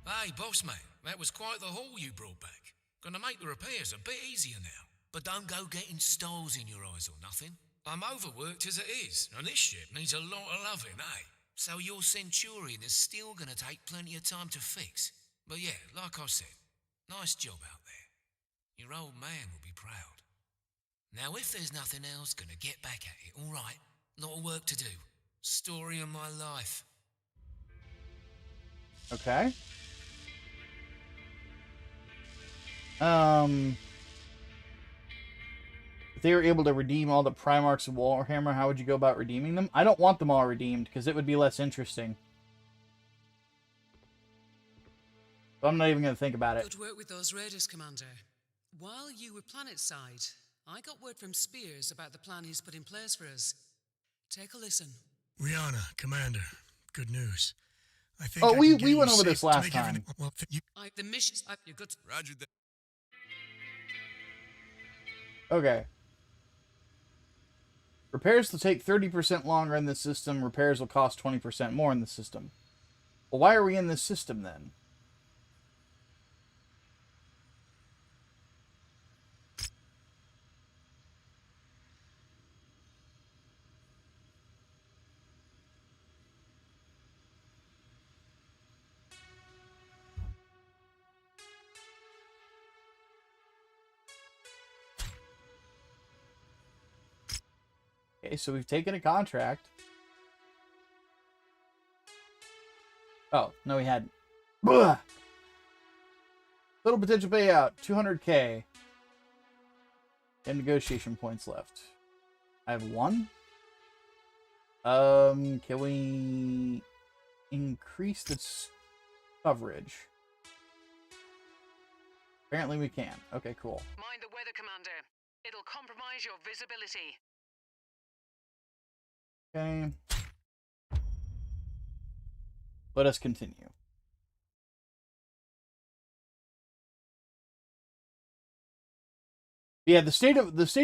Hey, boss mate, that was quite the haul you brought back. Gonna make the repairs a bit easier now. But don't go getting stars in your eyes or nothing. I'm overworked as it is, and this ship needs a lot of loving, eh? So your Centurion is still gonna take plenty of time to fix. But yeah, like I said, nice job out there. Your old man will be proud. Now if there's nothing else, gonna get back at it, alright? Lot of work to do. Story of my life. Okay. If they were able to redeem all the Primarchs of Warhammer, how would you go about redeeming them? I don't want them all redeemed, because it would be less interesting. So I'm not even going to think about it. Good work with those raiders, Commander. While you were planetside, I got word from Spears about the plan he's put in place for us. Take a listen. Rihanna, Commander, good news. I think Oh, we went over this last time. Well, The missions... You're good. Roger that. Okay. Repairs will take 30% longer in this system. Repairs will cost 20% more in the system. Well, why are we in this system then? Okay, so we've taken a contract. Oh, no, we hadn't. Blah! Total potential payout, 200k. And negotiation points left. I have 1. Can we increase this coverage? Apparently we can. Okay, cool. Mind the weather, Commander. It'll compromise your visibility. Okay. Let us continue. Yeah, the state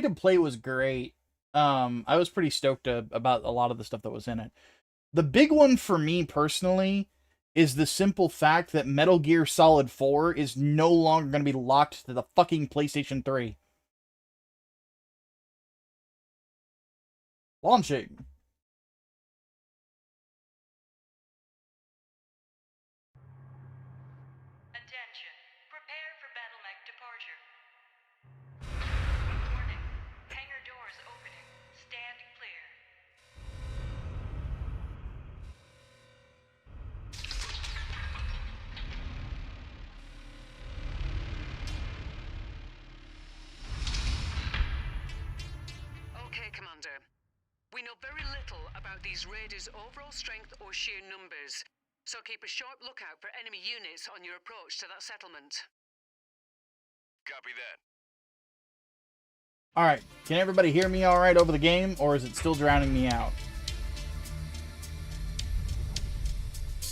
of play was great. I was pretty stoked about a lot of the stuff that was in it. The big one for me personally is the simple fact that Metal Gear Solid 4 is no longer going to be locked to the fucking PlayStation 3. Launching. Attention. Prepare for Battletech departure. Warning. Hangar doors opening. Stand clear. Okay, Commander. We know very little about these raiders' overall strength or sheer numbers, so keep a sharp lookout for enemy units on your approach to that settlement. Copy that. Alright, can everybody hear me alright over the game, or is it still drowning me out?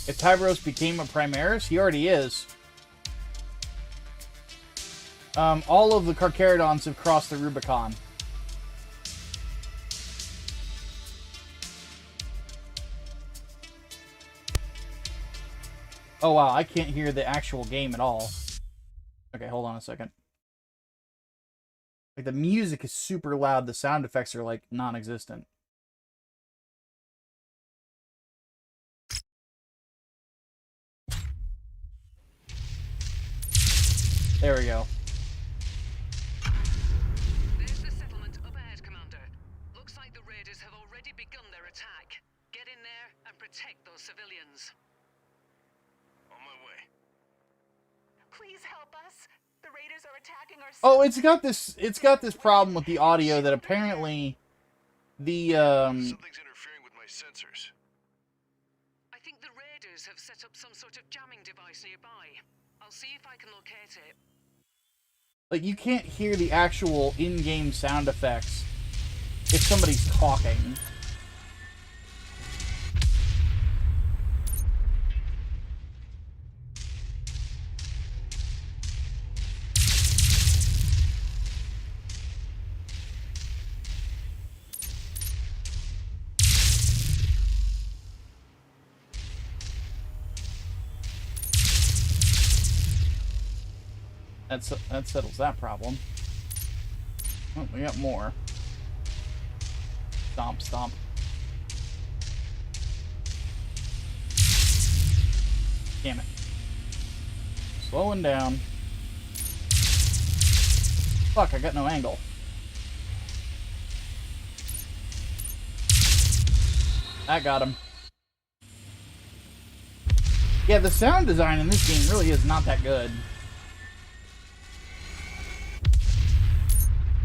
If Tyros became a Primaris, he already is. All of the Carcharodons have crossed the Rubicon. Oh wow, I can't hear the actual game at all. Okay, hold on a second. Like, the music is super loud, the sound effects are, like, non-existent. There we go. There's the settlement up ahead, Commander. Looks like the raiders have already begun their attack. Get in there and protect those civilians. On my way. please help us? The raiders are attacking our Oh, it's got this problem with the audio that apparently the Something's interfering with my sensors. I think the raiders have set up some sort of jamming device nearby. I'll see if I can locate it. like, you can't hear the actual in-game sound effects if somebody's talking. That settles that problem. Oh, we got more. Stomp, stomp. Damn it. Slowing down. Fuck, I got no angle. That got him. Yeah, the sound design in this game really is not that good.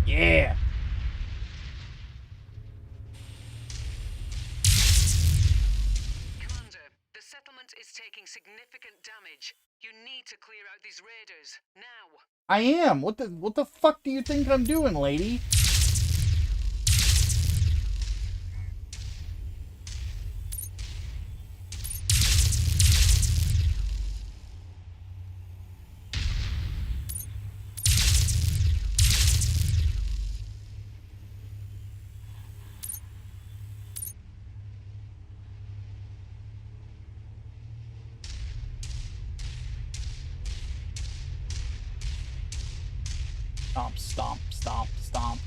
Yeah! Commander, the settlement is taking significant damage. You need to clear out these raiders, now. I am! What the fuck do you think I'm doing, lady? Stomp, stomp, stomp, stomp.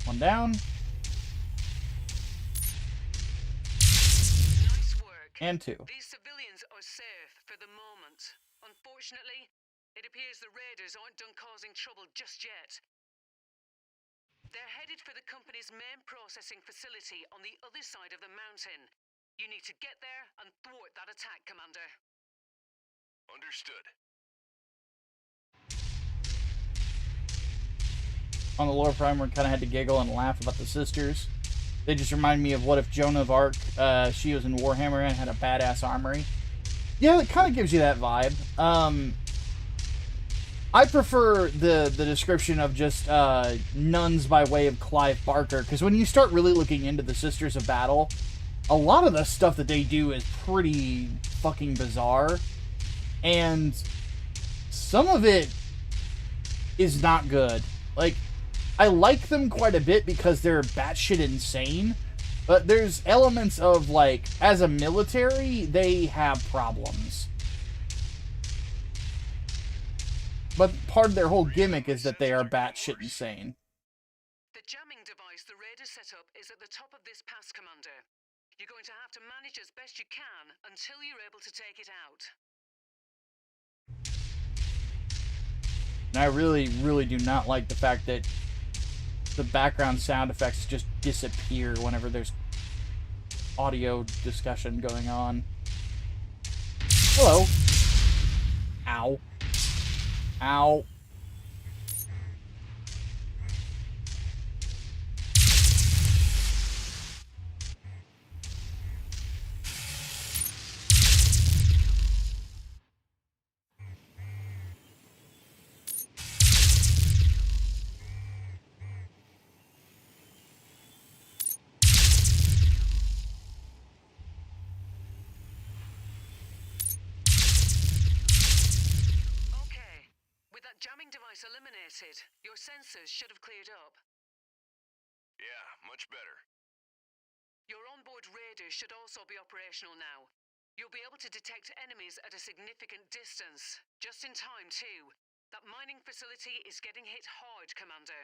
One down. Nice work. And two. These civilians are safe for the moment. Unfortunately, it appears the raiders aren't done causing trouble just yet. They're headed for the company's main processing facility on the other side of the mountain. You need to get there and thwart that attack, Commander. Understood. On the lore primer, kind of had to giggle and laugh about the sisters. They just remind me of what if Joan of Arc, she was in Warhammer and had a badass armory. Yeah, it kind of gives you that vibe. I prefer the description of just nuns by way of Clive Barker, because when you start really looking into the Sisters of Battle, a lot of the stuff that they do is pretty fucking bizarre. And some of it is not good. Like, I like them quite a bit because they're batshit insane, but there's elements of, like, as a military, they have problems. But part of their whole gimmick is that they are batshit insane. The jamming device the raiders set up is at the top of this pass, Commander. You're going to have to manage as best you can until you're able to take it out. And I really, really do not like the fact that the background sound effects just disappear whenever there's audio discussion going on. Hello. Ow. Ow. Jamming device eliminated. Your sensors should have cleared up. Yeah, much better. Your onboard radar should also be operational now. You'll be able to detect enemies at a significant distance. Just in time, too. That mining facility is getting hit hard, Commander.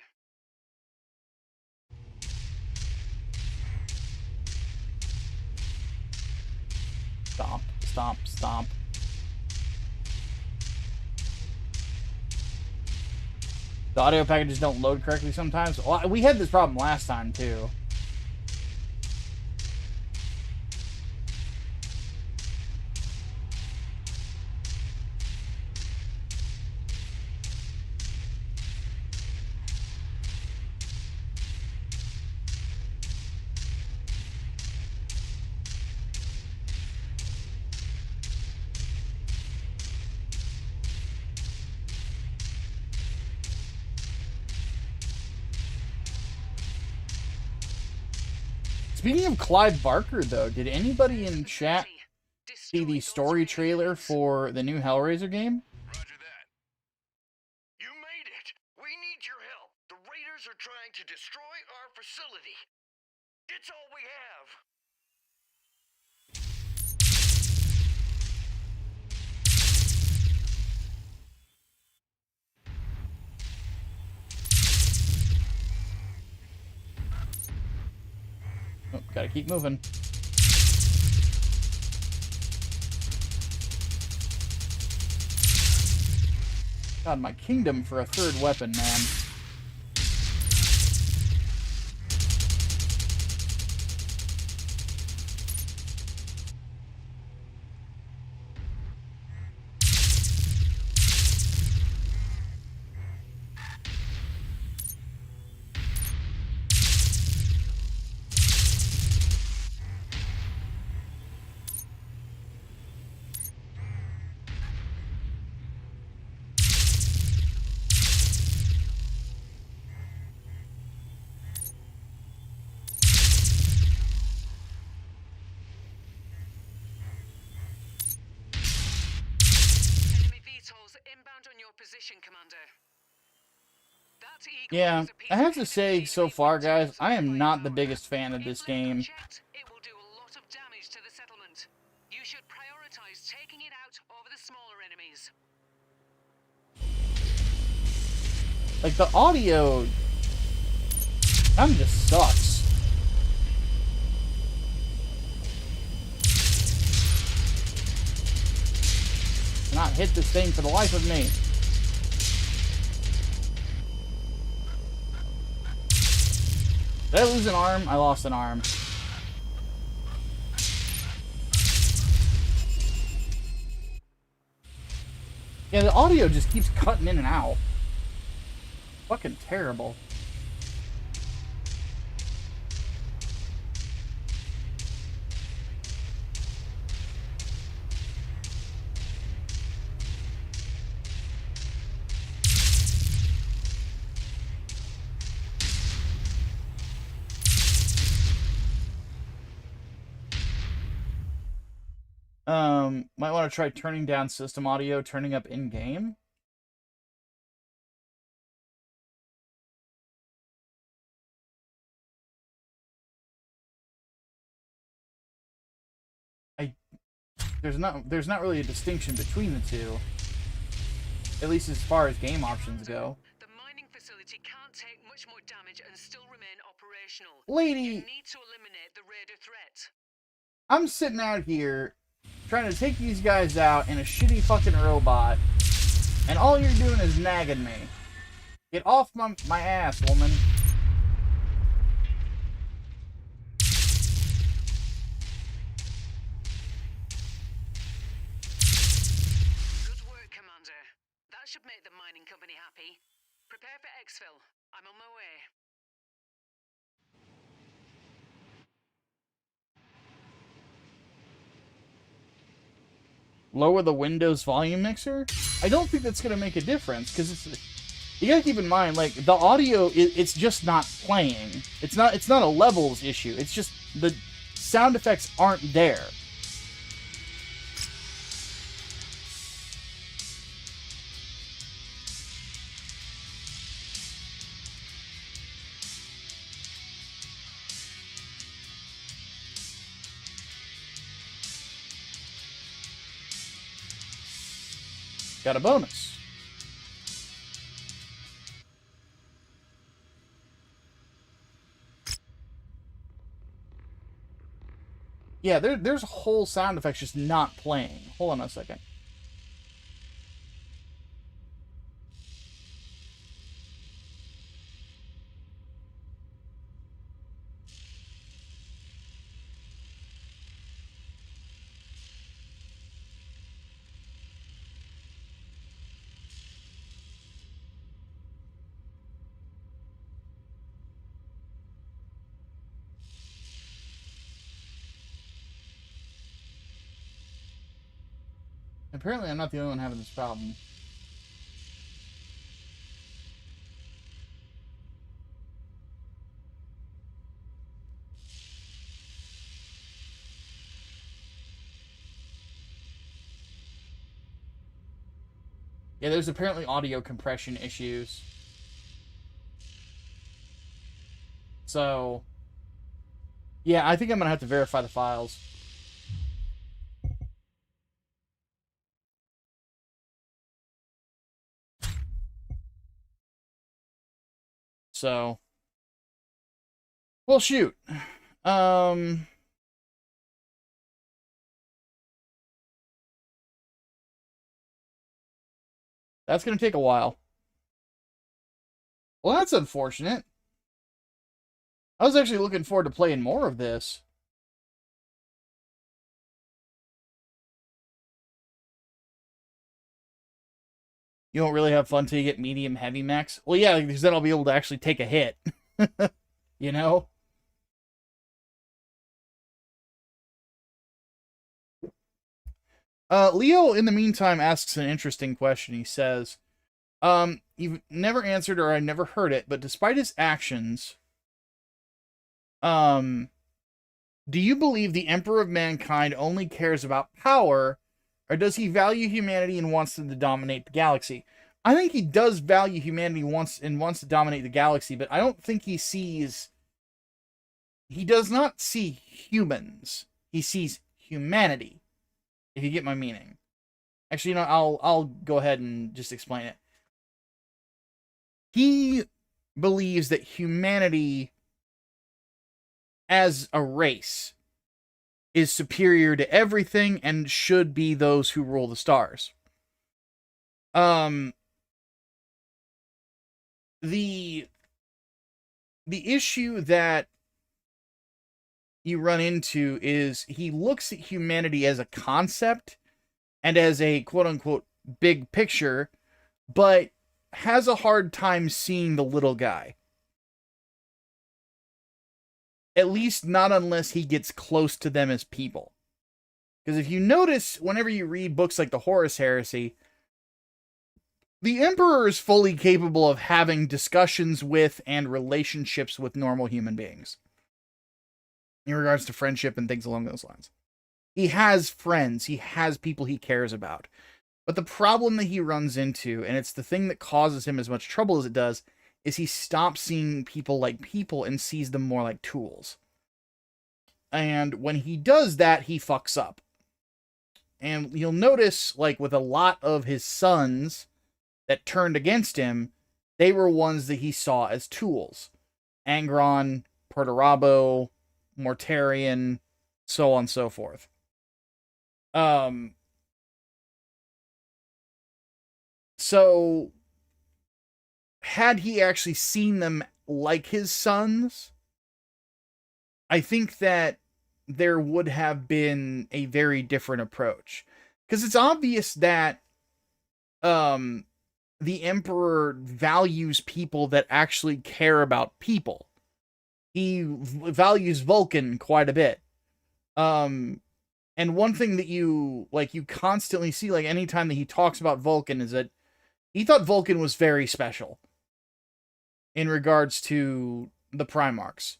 Stomp, stomp, stomp. The audio packages don't load correctly sometimes. Well, we had this problem last time, too. Speaking of Clive Barker, though, did anybody in chat see the story trailer for the new Hellraiser game? Roger that. You made it! We need your help. The raiders are trying to destroy our facility. It's all we have. Oh, gotta keep moving. God, my kingdom for a third weapon, man. Enemy VTOLs inbound on your position, Commander. That eagle Yeah, is a piece I of have to heavy say, machinery so far, with guys, tons of I am not the firepower. biggest fan of this If left game. unchecked, it will do a lot of damage to the settlement. You should prioritize taking it out over the smaller enemies. Like, the audio kind of just sucks. Cannot hit this thing for the life of me. Did I lose an arm? I lost an arm. Yeah, the audio just keeps cutting in and out. Fucking terrible. Might want to try turning down system audio, turning up in-game. There's not really a distinction between the two. At least as far as game options go. The mining facility can't take much more damage and still remain operational. Lady, You need to eliminate the raider threat. I'm sitting out here trying to take these guys out in a shitty fucking robot, and all you're doing is nagging me. Get off my ass, woman. Good work, Commander. That should make the mining company happy. Prepare for exfil. I'm on my way. Lower the Windows volume mixer? I don't think that's gonna make a difference, because it's... You gotta keep in mind, like, the audio, it's just not playing. It's not a levels issue. It's just the sound effects aren't there. Got a bonus. Yeah, there's whole sound effects just not playing. Hold on a second. Apparently I'm not the only one having this problem. Yeah, there's apparently audio compression issues. So, yeah, I think I'm going to have to verify the files. So, well, shoot. Um, that's going to take a while. Well, that's unfortunate. I was actually looking forward to playing more of this. You don't really have fun till you get medium heavy max. Well, yeah, because then I'll be able to actually take a hit. You know? Leo, in the meantime, asks an interesting question. He says, you've never answered or I never heard it, but despite his actions, do you believe the Emperor of Mankind only cares about power, or does he value humanity and wants them to dominate the galaxy? I think he does value humanity wants to dominate the galaxy, but I don't think he does not see humans. He sees humanity. If you get my meaning. Actually, you know, I'll go ahead and just explain it. He believes that humanity as a race is superior to everything and should be those who rule the stars. The issue that you run into is he looks at humanity as a concept and as a quote-unquote big picture, but has a hard time seeing the little guy. At least not unless he gets close to them as people. Because if you notice, whenever you read books like the Horus Heresy, the Emperor is fully capable of having discussions with and relationships with normal human beings. In regards to friendship and things along those lines. He has friends. He has people he cares about. But the problem that he runs into, and it's the thing that causes him as much trouble as it does, is he stops seeing people like people and sees them more like tools. And when he does that, he fucks up. And you'll notice, like, with a lot of his sons that turned against him, they were ones that he saw as tools. Angron, Perturabo, Mortarion, so on and so forth. So, had he actually seen them like his sons, I think that there would have been a very different approach. Because it's obvious that the Emperor values people that actually care about people. He values Vulcan quite a bit. And one thing that you constantly see, like, anytime that he talks about Vulcan, is that he thought Vulcan was very special in regards to the Primarchs.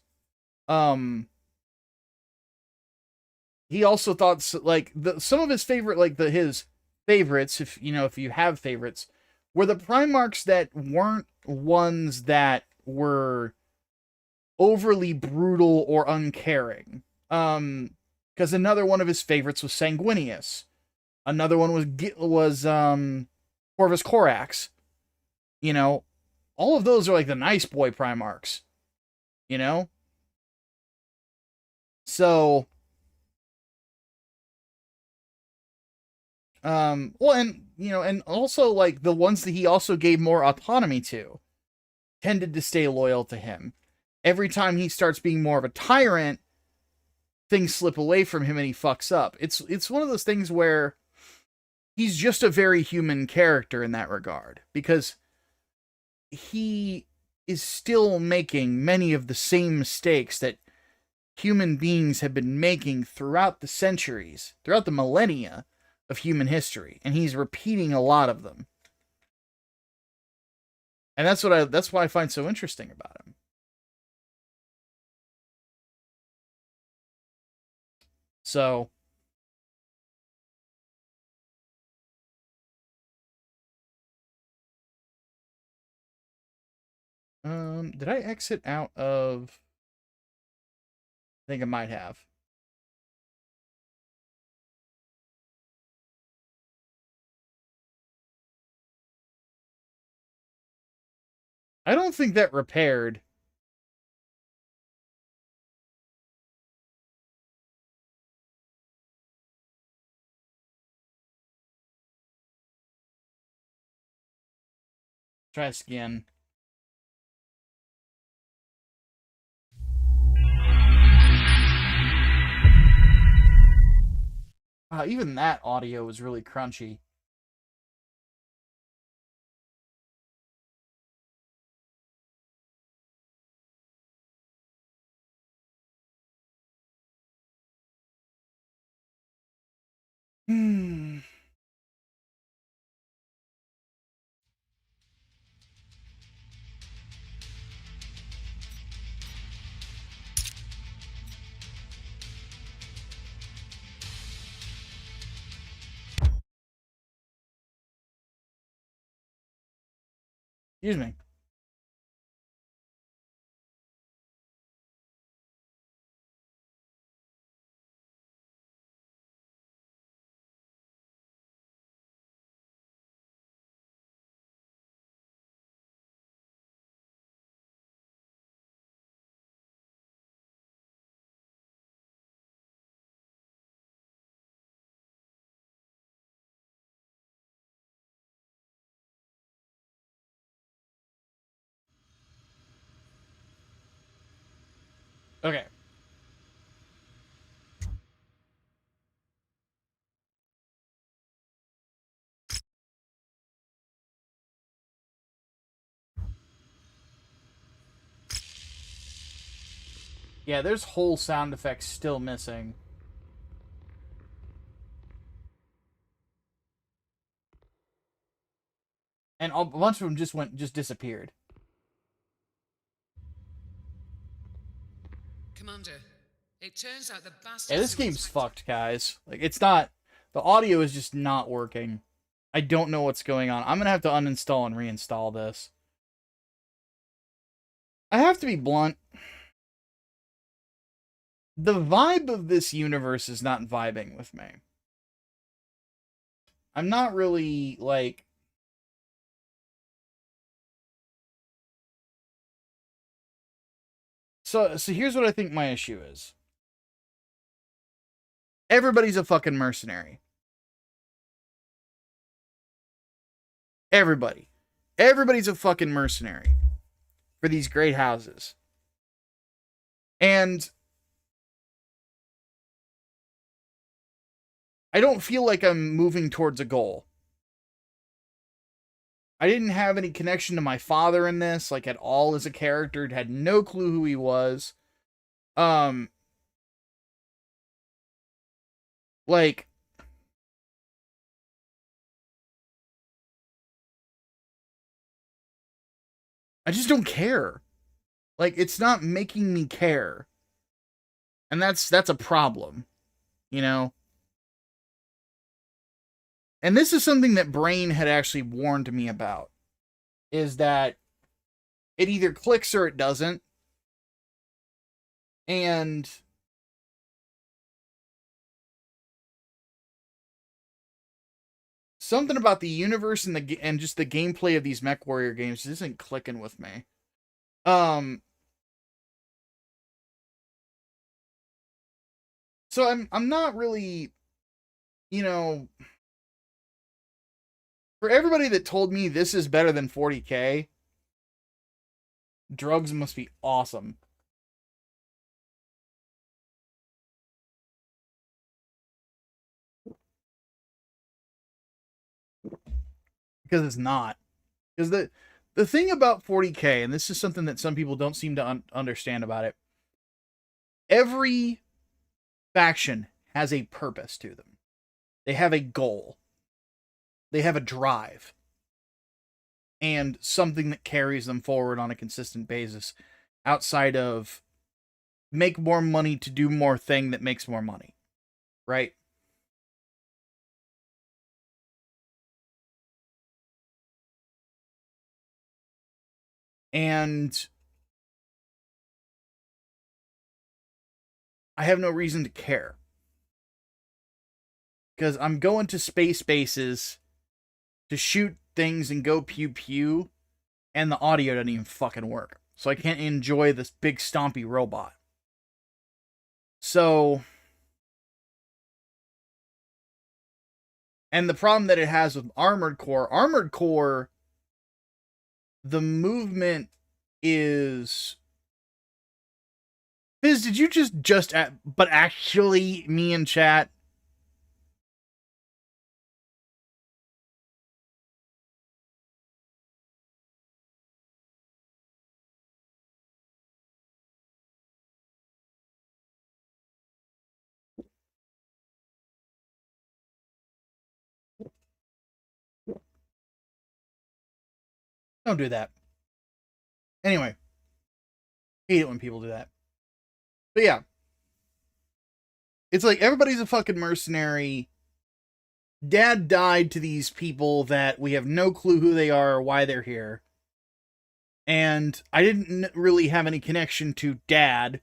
He also thought, like, some of his favorite, his favorites, if you have favorites, were the Primarchs that weren't ones that were overly brutal or uncaring. Because another one of his favorites was Sanguinius. Another one was Corvus Corax. You know, all of those are like the nice boy Primarchs. You know? So, well, and also, like, the ones that he also gave more autonomy to tended to stay loyal to him. Every time he starts being more of a tyrant, things slip away from him and he fucks up. It's one of those things where he's just a very human character in that regard, because he is still making many of the same mistakes that human beings have been making throughout the centuries, throughout the millennia of human history, and he's repeating a lot of them. And that's why I find so interesting about him. So, Did I exit out of... I think I might have. I don't think that repaired. Try this again. Even that audio was really crunchy. Hmm. Excuse me. Okay. Yeah, there's whole sound effects still missing. And a bunch of them just disappeared. Commander, it turns out the bastards Yeah, this who game's attacked... fucked, guys. Like, it's not... The audio is just not working. I don't know what's going on. I'm gonna have to uninstall and reinstall this. I have to be blunt. The vibe of this universe is not vibing with me. I'm not really, like... So here's what I think my issue is. Everybody's a fucking mercenary. Everybody. Everybody's a fucking mercenary for these great houses. And I don't feel like I'm moving towards a goal. I didn't have any connection to my father in this, like, at all as a character. Had no clue who he was. Like, I just don't care. Like, it's not making me care. And that's a problem, you know? And this is something that Brain had actually warned me about, is that it either clicks or it doesn't. And something about the universe and just the gameplay of these Mechwarrior games isn't clicking with me. So I'm not really, you know, for everybody that told me this is better than 40K, drugs must be awesome. Because it's not. Because the thing about 40K, and this is something that some people don't seem to understand about it, every faction has a purpose to them. They have a goal. They have a drive. And something that carries them forward on a consistent basis outside of make more money to do more thing that makes more money. Right? And I have no reason to care. Because I'm going to space bases to shoot things and go pew pew, and the audio doesn't even fucking work. So I can't enjoy this big stompy robot. So, and the problem that it has with Armored Core, the movement is... Fizz, did you but actually me in chat? Don't do that. Anyway. Hate it when people do that. But yeah. It's like everybody's a fucking mercenary. Dad died to these people that we have no clue who they are or why they're here. And I didn't really have any connection to Dad.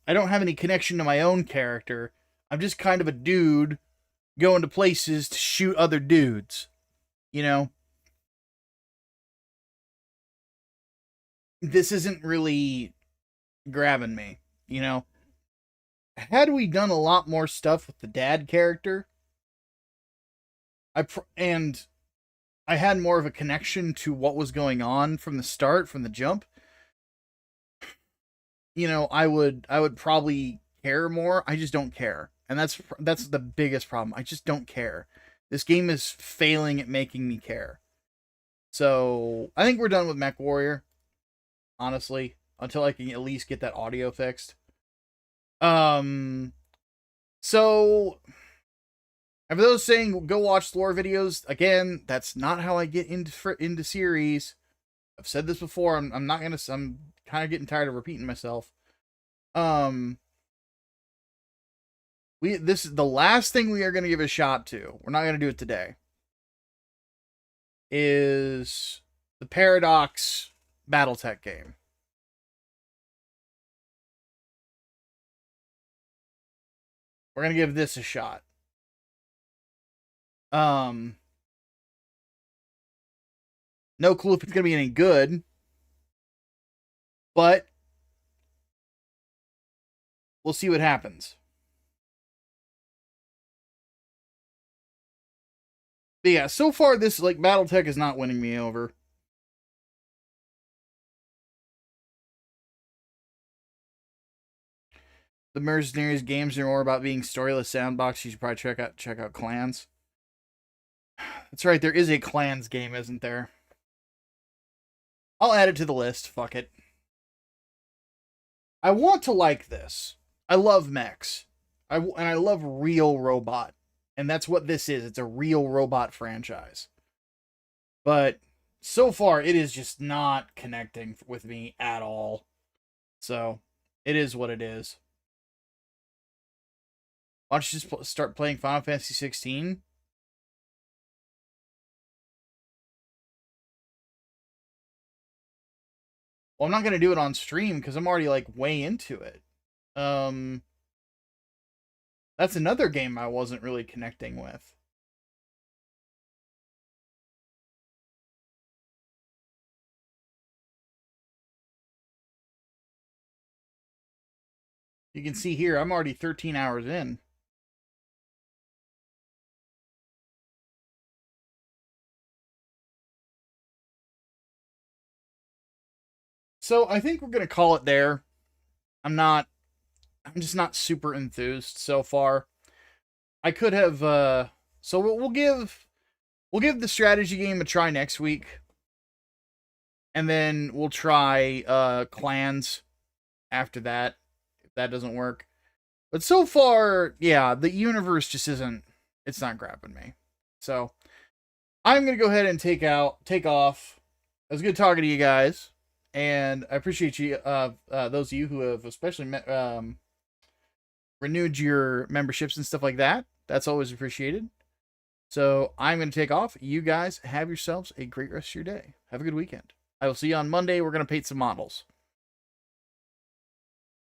I don't have any connection to my own character. I'm just kind of a dude going to places to shoot other dudes. You know? This isn't really grabbing me, you know? Had we done a lot more stuff with the Dad character, and I had more of a connection to what was going on from the start, from the jump, you know, I would probably care more. I just don't care. And that's the biggest problem. I just don't care. This game is failing at making me care. So, I think we're done with Mechwarrior, honestly, until I can at least get that audio fixed. So, and for those saying go watch lore videos, again, that's not how I get into series. I've said this before. I'm kind of getting tired of repeating myself. This is the last thing we are going to give a shot to. We're not going to do it today. Is the Paradox Battletech game. We're going to give this a shot. No clue if it's going to be any good. But we'll see what happens. But yeah, so far this Battletech is not winning me over. The Mercenaries games are more about being storyless sandbox. You should probably check out Clans. That's right, there is a Clans game, isn't there? I'll add it to the list. Fuck it. I want to like this. I love mechs. And I love real robot. And that's what this is. It's a real robot franchise. But so far, it is just not connecting with me at all. So, it is what it is. Why don't you just start playing Final Fantasy 16? Well, I'm not going to do it on stream because I'm already way into it. That's another game I wasn't really connecting with. You can see here, I'm already 13 hours in. So I think we're going to call it there. I'm just not super enthused so far. I could have, so we'll give the strategy game a try next week. And then we'll try, Clans after that, if that doesn't work. But so far, yeah, the universe just it's not grabbing me. So, I'm going to go ahead and take off. It was good talking to you guys. And I appreciate you, those of you who have especially renewed your memberships and stuff like that. That's always appreciated. So I'm going to take off. You guys have yourselves a great rest of your day. Have a good weekend. I will see you on Monday. We're going to paint some models.